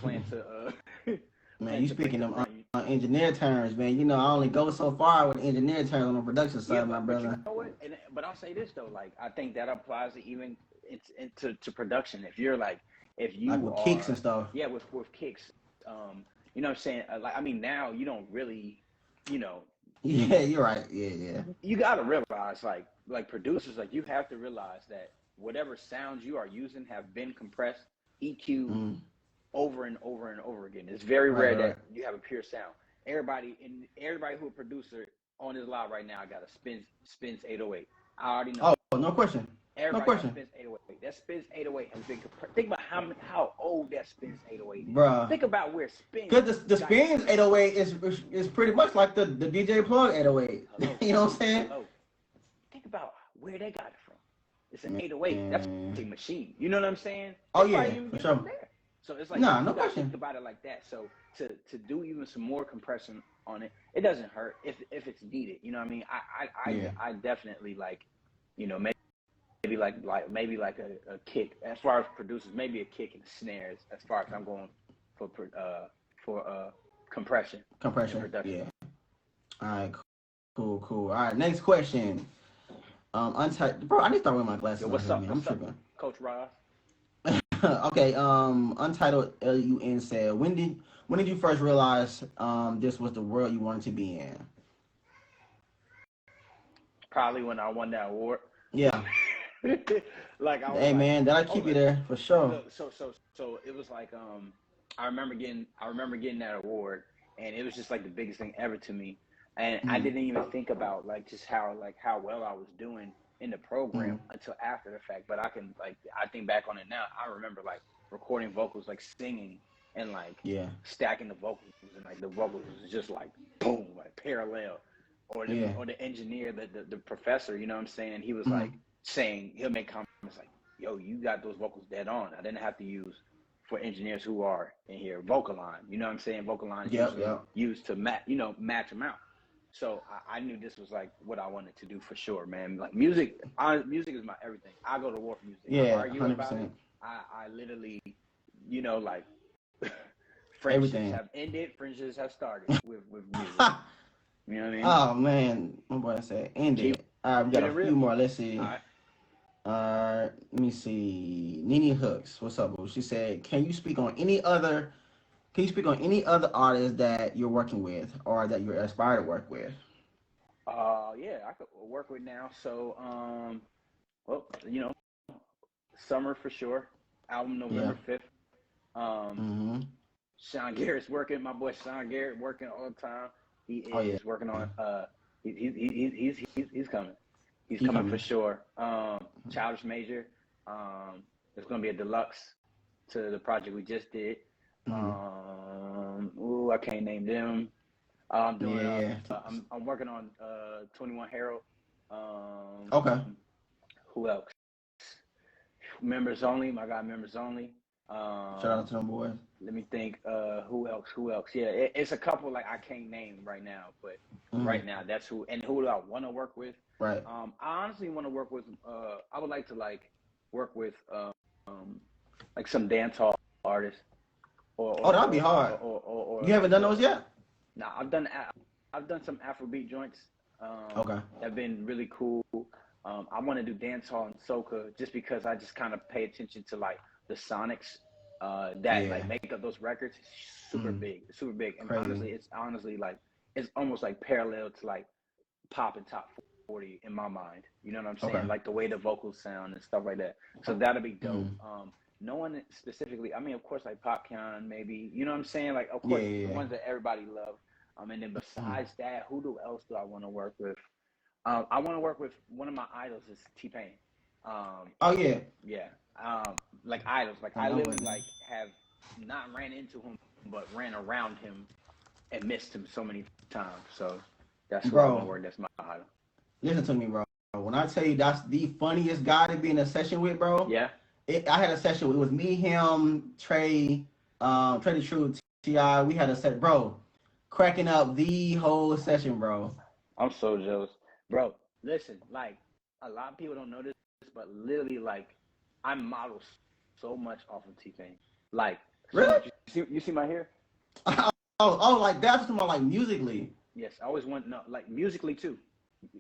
plan to man, you speaking of engineer terms, man. I only go so far with engineer terms on the production side, my brother. You know what? But I'll say this though, like I think that applies to even to production. If you're like with kicks and stuff. Yeah, with kicks. You know what I'm saying? Like, I mean, now you don't really, Yeah, you're right. Yeah. You got to realize, like producers, like you have to realize that whatever sounds you are using have been compressed, EQ over and over and over again. It's very rare that you have a pure sound. Everybody who a producer on this live right now got a spins 808. I already know. Oh, no question. Everybody spins 808. That spins 808 has been compressed. Think about how old that spins 808 is. Bruh. Think about where spins. Because the spins 808 is pretty much like the DJ plug 808. Hello. You know what I'm saying? Hello. Think about where they got it from. It's an 808. That's a machine. You know what I'm saying? Oh yeah, for sure. There. So it's like no question. Think about it like that. So to do even some more compression on it, it doesn't hurt if it's needed. You know what I mean? I definitely maybe like a kick as far as producers, maybe a kick and snares as far as I'm going for compression. Production. Yeah. All right. Cool. All right. Next question. Untitled. Bro, I need to start wearing my glasses. Yo, what's up? I'm tripping. Coach Ross. Okay. Untitled LUN said, when did you first realize this was the world you wanted to be in? Probably when I won that award. Yeah. Hey man, that'll keep you there for sure. So it was like I remember getting that award, and it was just like the biggest thing ever to me. And I didn't even think about just how well I was doing in the program until after the fact. But I think back on it now. I remember recording vocals, like singing and like stacking the vocals, and like the vocals was just like boom, like parallel. Or the engineer, the professor, you know what I'm saying? He was like saying, he'll make comments like, yo, you got those vocals dead on. I didn't have to use, for engineers who are in here, vocal line. You know what I'm saying? Vocal line is usually used to match them out. So I knew this was like what I wanted to do for sure, man. Like music is my everything. I go to war for music. Yeah, I argue 100%. About it. I literally, you know, like friendships have ended, friendships have started with music. You know what I mean? Oh man, my boy said ended. All right, we got a few more. Let's see. All right. Let me see. Nene Hooks, what's up, boo? She said, can you speak on any other artists that you're working with or that you're aspired to work with? Yeah, I could work with now. So, well, you know, Summer for sure. Album November 5th. Sean Garrett's working. My boy Sean Garrett working all the time. He is working on. He's coming. He's coming for sure. Childish Major. There's gonna be a deluxe to the project we just did. I can't name them. I'm doing. I'm working on 21 Harold. Okay. Who else? Members only. My guy, members only. Shout out to them boys. Let me think. Who else? Yeah, it's a couple like I can't name right now, but right now that's who. And who do I want to work with? Right. I honestly want to work with. I would like to like work with like some dance hall artists. That'd be hard. Or you haven't done those yet? Nah, I've done some Afrobeat joints. Have been really cool. I want to do dance hall and soca just because I just kind of pay attention to like the sonics that like make up those records. It's super big, and honestly like it's almost like parallel to like pop and top 40 in my mind. You know what I'm saying? Like the way the vocals sound and stuff like that. So that'll be dope. No one specifically. I mean, of course, like Popcorn, maybe. You know what I'm saying? Like, of course, the ones that everybody loves. And then besides that, who else do I want to work with? I want to work with one of my idols is T-Pain. Like idols. Like I literally like have not ran into him, but ran around him and missed him so many times. So that's who I want to work. That's my idol. Listen to me, bro. When I tell you that's the funniest guy to be in a session with, bro. Yeah. I had a session. It was me, him, Trey the Truth, T.I. We had a set, bro. Cracking up the whole session, bro. I'm so jealous, bro. Listen, like a lot of people don't know this, but literally, like I model so much off of T-Pain. Like, really? You see my hair? Like that's about like musically. Yes, I always want like musically too.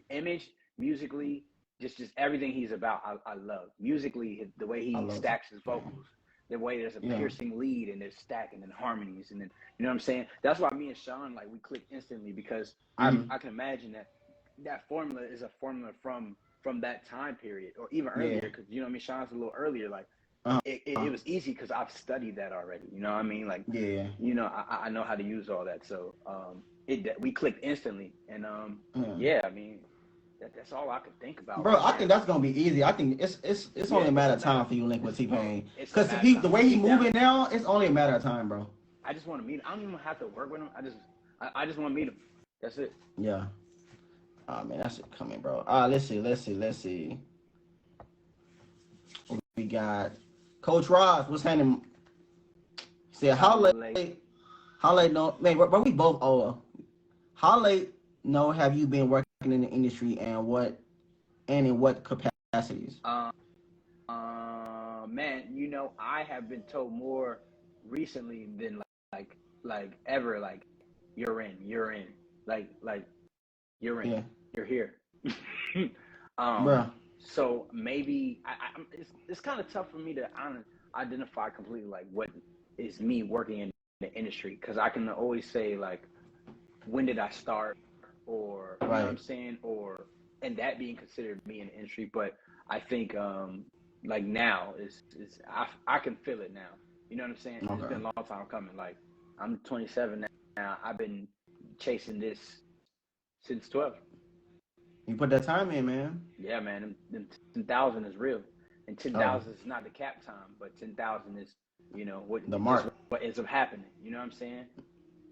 Image, musically. Just everything he's about, I love. Musically, the way he stacks his vocals, the way there's a piercing lead and there's stacking and harmonies, and then you know what I'm saying. That's why me and Sean like we clicked instantly because I can imagine that formula is a formula from that time period or even earlier because you know what I mean. Sean's a little earlier, like it was easy because I've studied that already. You know what I mean? Like you know I know how to use all that, so we clicked instantly, and I mean. That's all I could think about. Bro, I think that's gonna be easy. I think it's only a matter of time for you to link with T-Pain. Because the way he's moving now, it's only a matter of time, bro. I just want to meet him. I don't even have to work with him. I just want to meet him. That's it. Yeah. Oh man, that's it coming, bro. Let's see. We got Coach Ross. What's happening? He said, how late? No, man, bro, we both owe. How late? No, have you been working in the industry and in what capacities? Man, you know, I have been told more recently than like ever, like you're in, like you're in, you're here. So maybe it's kind of tough for me to identify completely like what is me working in the industry because I can always say like when did I start. Or you know what I'm saying, and that being considered me in the industry, but I think like now is I can feel it now. You know what I'm saying? It's been a long time coming. Like I'm 27 now. I've been chasing this since 12. You put that time in, man. Yeah, man. Them 10,000 is real, and 10,000 is not the cap time, but 10,000 you know, what The just mark. what ends up happening. You know what I'm saying?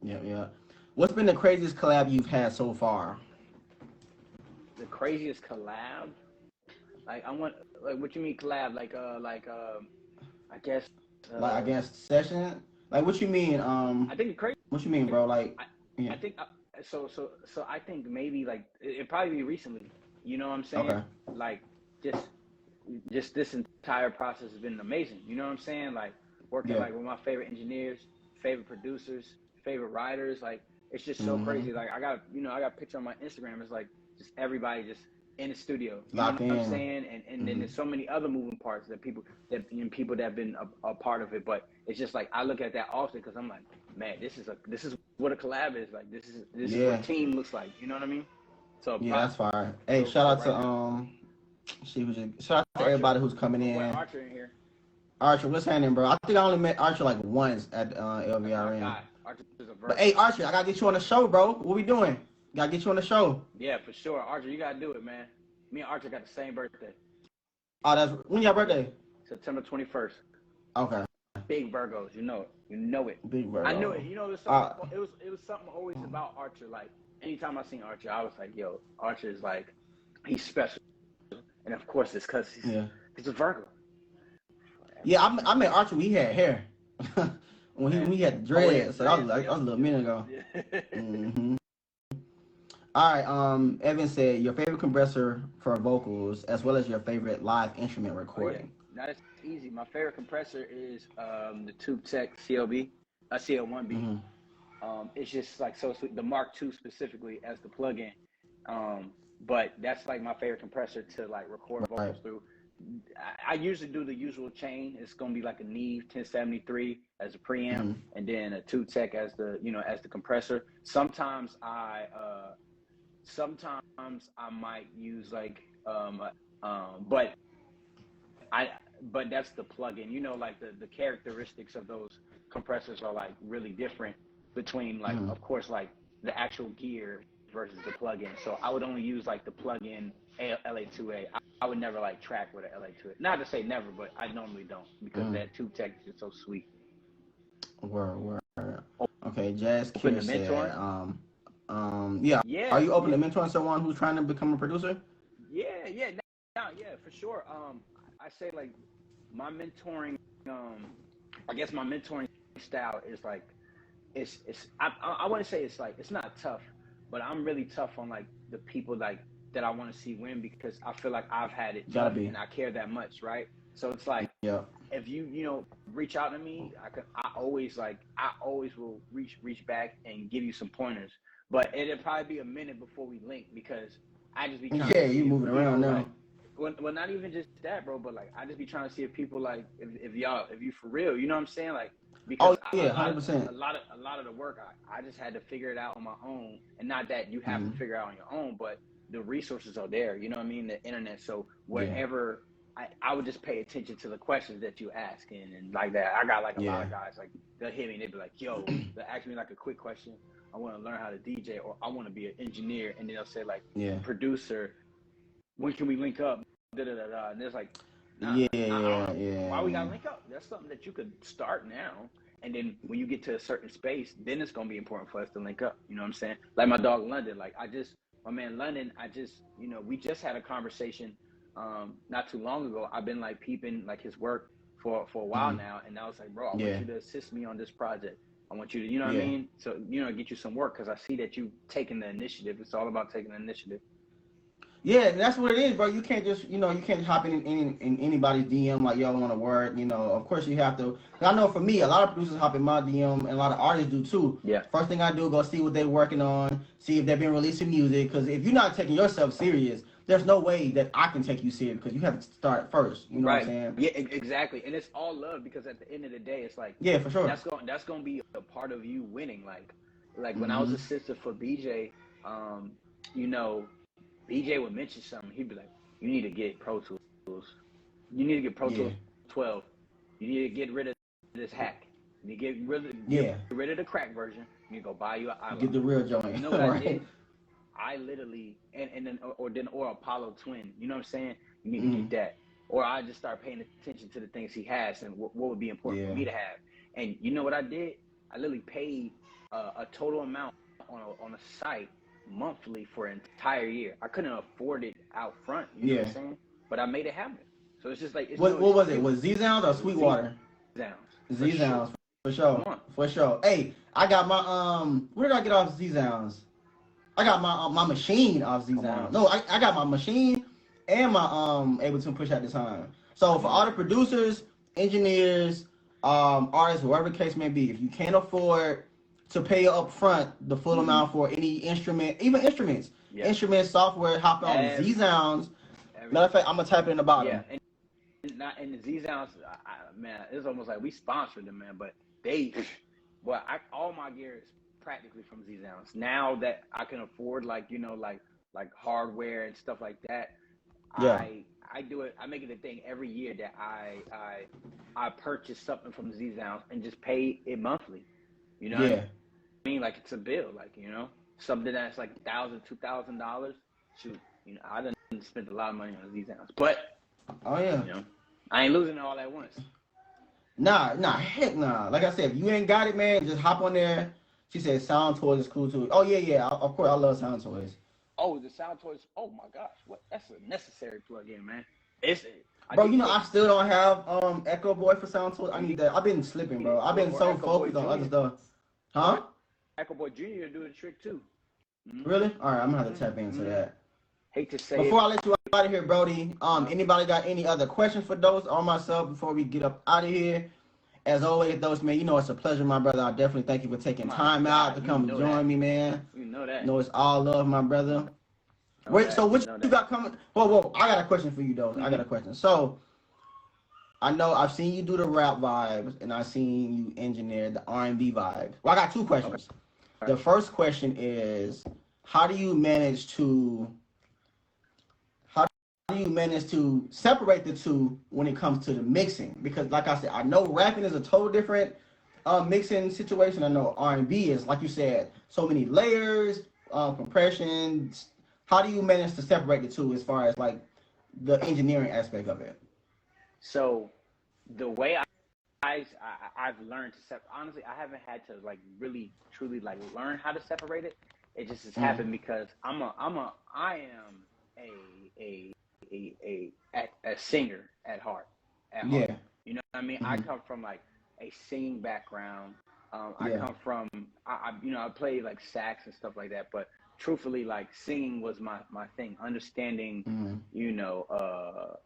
Yeah, yeah. What's been the craziest collab you've had so far? The craziest collab, like I want, like what you mean collab? I guess, Like uh, against session? Like what you mean? I think the crazy. What you mean, bro? Like, I, yeah. I think so. I think maybe like it probably be recently. You know what I'm saying? Okay. Like just just this entire process has been amazing. You know what I'm saying? Like working Yeah. like with my favorite engineers, favorite producers, favorite writers. Like it's just so Mm-hmm. crazy. Like I got a picture on my Instagram. It's like just everybody just in the studio. You know Locked what I'm in. saying? And then Mm-hmm. there's so many other moving parts that people that have been a part of it. But it's just like I look at that often because I'm like, man, this is what a collab is like. This is what Yeah. a team looks like. You know what I mean? So Yeah, that's fire. Hey, shout out right to now, shout out to Archer, everybody who's coming my boy in. Archer in here. Archer, what's happening, bro? I think I only met Archer like once at That's my LVRN. guy. Archer is a But Virgo. hey, Archer, I gotta get you on the show, bro. What we doing? Gotta get you on the show. Yeah, for sure. Archer, you gotta do it, man. Me and Archer got the same birthday. Oh, that's when your birthday? September 21st. Okay. Big Virgos, you know it. You know it. Big Virgo. I knew it. You know, it was something always about Archer. Like anytime I seen Archer, I was like, yo, Archer is like, he's special. And of course, it's because he's a Virgo. Yeah, I met Archer when he had hair. when he had dreads. So that was a little minute ago. Mm-hmm. All right. Evan said your favorite compressor for vocals, as well as your favorite live instrument recording. Now that's easy. My favorite compressor is the Tube Tech CLB, CL1B. Mm-hmm. It's just like so sweet. The Mark II specifically as the plug-in. But that's like my favorite compressor to like record vocals through. I usually do the usual chain. It's gonna be like a Neve 1073 as a preamp, and then a Tube Tech as the compressor. Sometimes I might use like but that's the plug-in. You know, like the characteristics of those compressors are like really different between like of course like the actual gear versus the plug-in. So I would only use like the plug-in LA2A. I would never like track with an LA2A. Not to say never, but I normally don't because that Tube Tech is so sweet. Word. Okay, Jazz Kier said, yeah. Are you open to mentoring someone who's trying to become a producer? Yeah, for sure. I say like my mentoring, I guess my mentoring style is like, I wouldn't say it's like, it's not tough, but I'm really tough on like the people like that I want to see win because I feel like I've had it tough and I care that much, right? So it's like, if you reach out to me, I always will reach back and give you some pointers, but it'll probably be a minute before we link because I just be trying to see you moving around now. Like, well, not even just that, bro, but like I just be trying to see if people like if you for real, you know what I'm saying? Like because 100%. A lot of the work I just had to figure it out on my own, and not that you have to figure it out on your own, but the resources are there. You know what I mean? The internet. So wherever I would just pay attention to the questions that you ask and like that. I got like a lot of guys like they'll hit me and they'll be like, yo, they'll ask me like a quick question. I want to learn how to DJ or I want to be an engineer, and then they'll say like producer. When can we link up? Da, da, da, da. And it's like, why we gotta link up? That's something that you could start now. And then when you get to a certain space, then it's gonna be important for us to link up. You know what I'm saying? Like my dog London, my man London, we just had a conversation not too long ago. I've been like peeping like his work for a while now, and I was like, bro, I want you to assist me on this project. I want you to, you know what I mean? So, get you some work because I see that you taking the initiative. It's all about taking the initiative. Yeah, that's what it is, bro. You can't just, you can't hop in anybody's DM like, y'all want a word. Of course you have to. I know for me, a lot of producers hop in my DM, and a lot of artists do too. Yeah. First thing I do, go see what they're working on, see if they've been releasing music. Because if you're not taking yourself serious, there's no way that I can take you serious because you have to start first. You know what I'm saying? Yeah, exactly. And it's all love because at the end of the day, it's like, yeah, for sure. That's going to be a part of you winning. Like when I was assistant for BJ, BJ would mention something. He'd be like, you need to get Pro Tools. You need to get Pro Tools 12. You need to get rid of this hack. You need to get rid of the crack version. You need to go buy you an iLok. Get the real joint. You know what I did? I literally, or Apollo Twin. You know what I'm saying? You need to get that. or I just start paying attention to the things he has and what would be important for me to have. And you know what I did? I literally paid a total amount on a site monthly for an entire year. I couldn't afford it out front, you know what I'm saying? But I made it happen. So it's just like what was it? Was Z-Sounds or Sweetwater? Z-Sounds for sure. For sure. Hey, I got my where did I get off Z-Sounds? I got my machine off Z-Sounds. No, I got my machine and my Ableton Push at the time. So for all the producers, engineers, artists, whatever the case may be, if you can't afford to pay up front the full amount for any instrument, even instruments, software, hop on Z-Sounds. Matter of fact, I'm gonna type it in the bottom. Yeah, and the Z-Sounds, man, it's almost like we sponsored them, man. But they, well, all my gear is practically from Z-Sounds. Now that I can afford, like hardware and stuff like that, I do it. I make it a thing every year that I purchase something from Z-Sounds and just pay it monthly. You know what I mean? Like it's a bill, like, you know, something that's like $1,000, $2,000. Shoot, you know, I done spent a lot of money on Z-Sounds, but you know, I ain't losing it all at once. Nah, heck nah. Like I said, if you ain't got it, man, just hop on there. She said Sound Toys is cool too. Oh yeah, of course I love Sound Toys. Oh, the Sound Toys. Oh my gosh, that's a necessary plug-in, man. Bro, you know I still don't have Echo Boy for Sound Toys. I need that. I've been slipping, bro. I've been so focused on other stuff. Huh? Echo Boy Jr. do the trick too. Mm-hmm. Really? All right, I'm gonna have to tap into that. Hate to say before I let you out of here, Brody, anybody got any other questions for Dose or myself before we get up out of here? As always, Dose, man, you know it's a pleasure, my brother. I definitely thank you for taking time out to come and join me, man. You know that. It's all love, my brother. So what you got coming? Whoa, I got a question for you, Dose. I got a question. So I know I've seen you do the rap vibes, and I've seen you engineer the R&B vibes. Well, I got two questions. The first question is, how do you manage to separate the two when it comes to the mixing? Because like I said, I know rapping is a total different mixing situation. I know R&B is, like you said, so many layers, compression. How do you manage to separate the two as far as like the engineering aspect of it? So the way I've learned to separate, honestly, I haven't had to like really truly like learn how to separate it. It just has happened because I am a singer at heart. You know what I mean? I come from like a singing background. I come from I play like sax and stuff like that, but truthfully, like singing was my thing. Understanding, you know,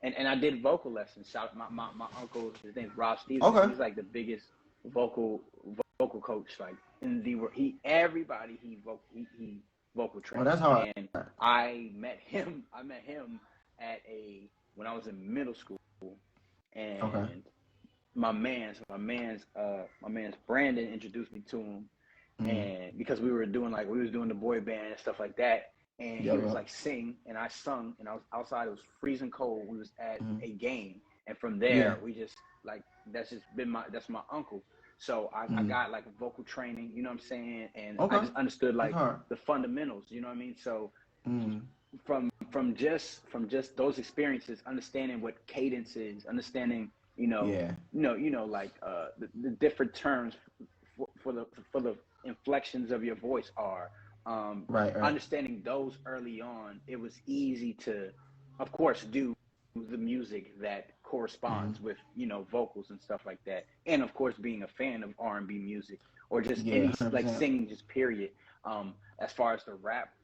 and I did vocal lessons. Shout out my uncle, his name's Rob Stevens. Okay. He's like the biggest vocal coach like in the world. He vocal trained. Oh, that's hard. And I met him when I was in middle school, and my man's Brandon introduced me to him, and because we was doing the boy band and stuff like that, and he was like sing, and I sung, and I was outside. It was freezing cold. We was at a game, and from there we just like that's my uncle. So I got like vocal training, you know what I'm saying, and I just understood like the fundamentals, you know what I mean. So from just those experiences, understanding what cadence is, understanding like the different terms for the inflections of your voice are understanding those early on. It was easy to, of course, do the music that corresponds with, you know, vocals and stuff like that, and of course being a fan of R&B music or just any 100%. Like singing, just period. As far as the rap,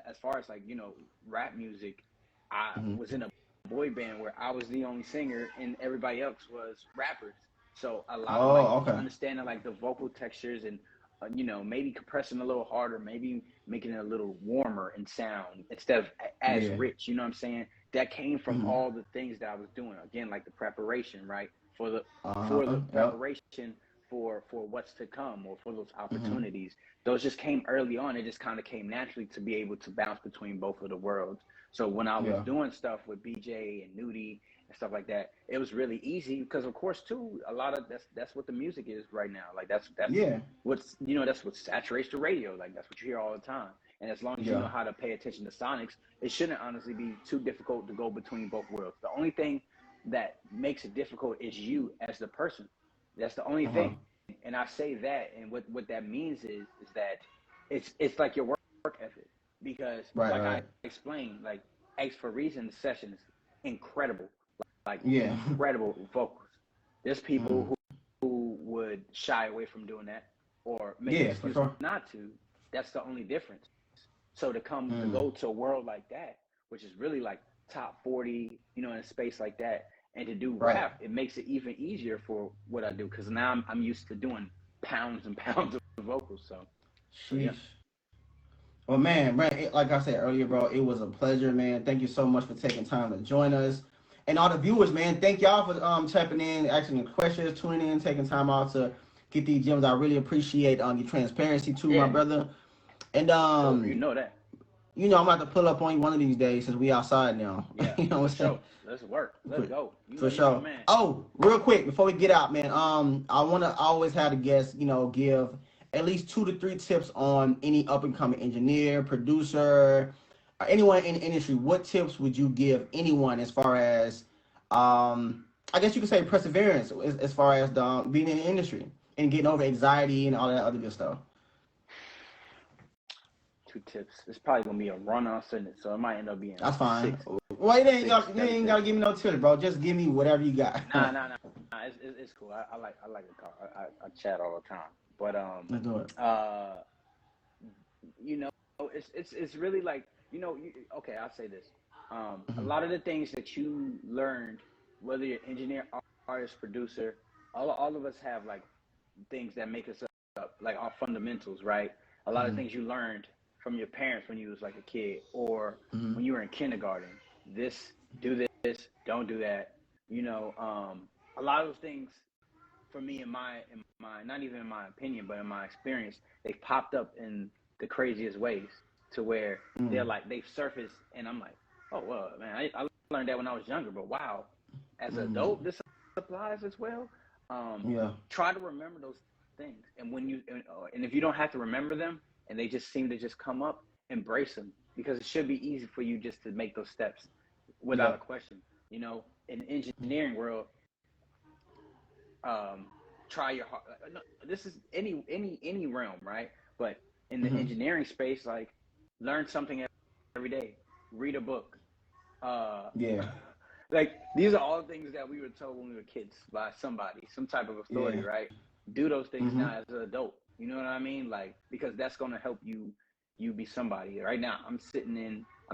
as far as like, you know, rap music, I was in a boy band where I was the only singer and everybody else was rappers. So a lot of like understanding like the vocal textures and you know, maybe compressing a little harder, maybe making it a little warmer in sound instead of as rich, you know what I'm saying? That came from all the things that I was doing. Again, like the preparation, right? For the preparation for what's to come or for those opportunities. Those just came early on. It just kind of came naturally to be able to bounce between both of the worlds. So when I was doing stuff with BJ and Nudie and stuff like that, it was really easy because of course too, a lot of that's what the music is right now. Like that's what's, you know, that's what saturates the radio. Like that's what you hear all the time. And as long as you know how to pay attention to sonics, it shouldn't honestly be too difficult to go between both worlds. The only thing that makes it difficult is you as the person. That's the only thing. And I say that, and what that means is that it's like your work ethic, because I explained, like X for Reason, the session is incredible, like incredible vocals. There's people who would shy away from doing that or make an excuse not to. That's the only difference. So to go to a world like that, which is really like top 40, in a space like that, and to do rap, it makes it even easier for what I do, because now I'm used to doing pounds and pounds of vocals. So, yeah. Well, man, like I said earlier, bro, it was a pleasure, man. Thank you so much for taking time to join us. And all the viewers, man, thank y'all for tapping in, asking questions, tuning in, taking time out to get these gems. I really appreciate your transparency too, my brother. And you know that. I'm about to pull up on you one of these days since we outside now. Yeah, you know what I'm saying? Let's work. Let's go. For sure. Oh, real quick before we get out, man. I want to always have the guests, give at least 2 to 3 tips on any up and coming engineer, producer, or anyone in the industry. What tips would you give anyone as far as, I guess you could say perseverance, as far as being in the industry and getting over anxiety and all that other good stuff? 2 tips. It's probably gonna be a run-on sentence, so it might end up being. That's fine. 6. Well, you ain't gotta give me no tips, bro. Just give me whatever you got. Nah. It's cool. I like to talk. I chat all the time, but let's do it. It's really like, okay. I'll say this. A lot of the things that you learned, whether you're engineer, artist, producer, all of us have like things that make us up, like our fundamentals, right? A lot of things you learned from your parents when you was like a kid, or when you were in kindergarten. Do this, don't do that. A lot of those things, for me, in my not even in my opinion, but in my experience, they popped up in the craziest ways, to where they've surfaced, and I'm like, oh well, man, I learned that when I was younger, but wow, as an adult, this applies as well. Try to remember those things, and and if you don't have to remember them, and they just seem to just come up, embrace them, because it should be easy for you just to make those steps without a question. In the engineering world, try your hard. No, this is any realm, right? But in the engineering space, like, learn something every day, read a book. Like, these are all things that we were told when we were kids by somebody, some type of authority, right? Do those things now as an adult. You know what I mean? Like, because that's going to help you be somebody. Right now, I'm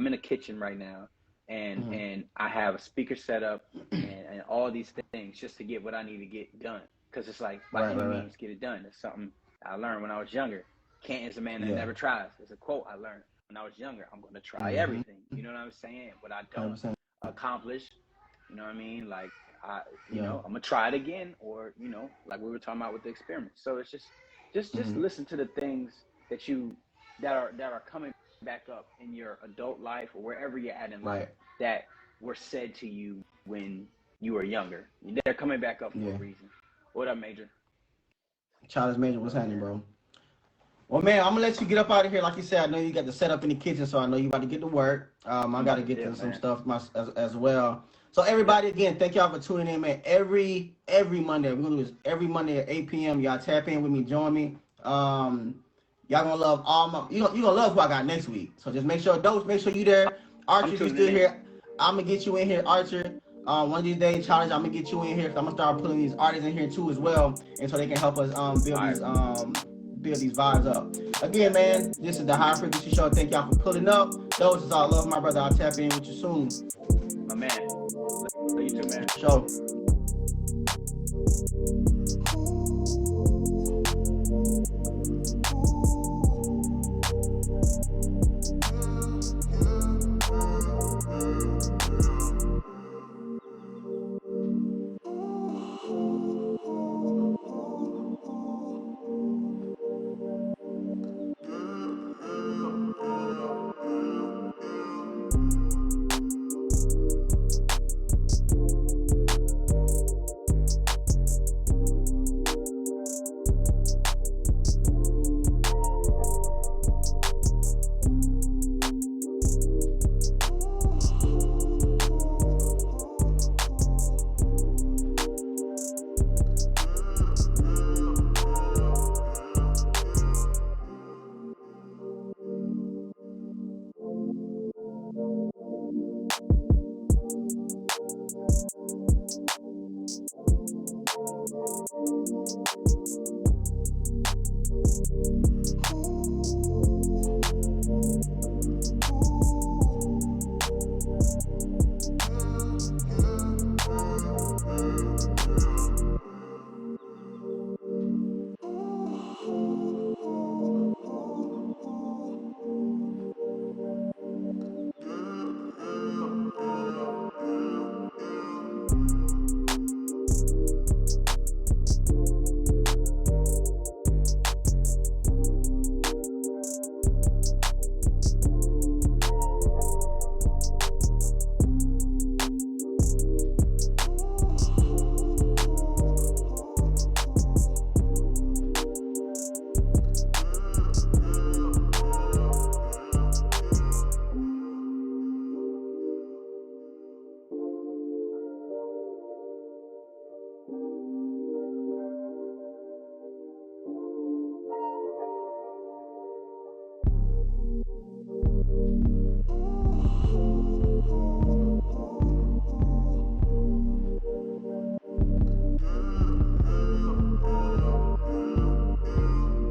in a kitchen right now, and I have a speaker set up and all these things just to get what I need to get done. Because it's like, by any means, get it done. It's something I learned when I was younger. Can't is a man that never tries. It's a quote I learned when I was younger. I'm going to try everything. You know what I'm saying? What I don't accomplish, you know what I mean? Like, I'm going to try it again, or, like we were talking about with the experiment. So it's just listen to the things that are coming back up in your adult life, or wherever you're at in life, that were said to you when you were younger. They're coming back up for a reason. What up, Major? Childish Major, what's happening, bro? Well, man, I'm gonna let you get up out of here. Like you said, I know you got the setup in the kitchen, so I know you about to get to work. I got to get to some stuff as well. So everybody, again, thank y'all for tuning in, man. Every Monday, we're gonna do this every Monday at 8 p.m. Y'all tap in with me, join me. Y'all gonna love you gonna love who I got next week. So just make sure you there. Archer, if you still here, I'm gonna get you in here, Archer. One of these days, Childish, I'm gonna get you in here, because I'm gonna start putting these artists in here too as well, and so they can help us build these vibes up. Again, man, this is the High Frequency Show. Thank y'all for pulling up. Those is all love, my brother. I'll tap in with you soon. My man. Love you too, man. Show.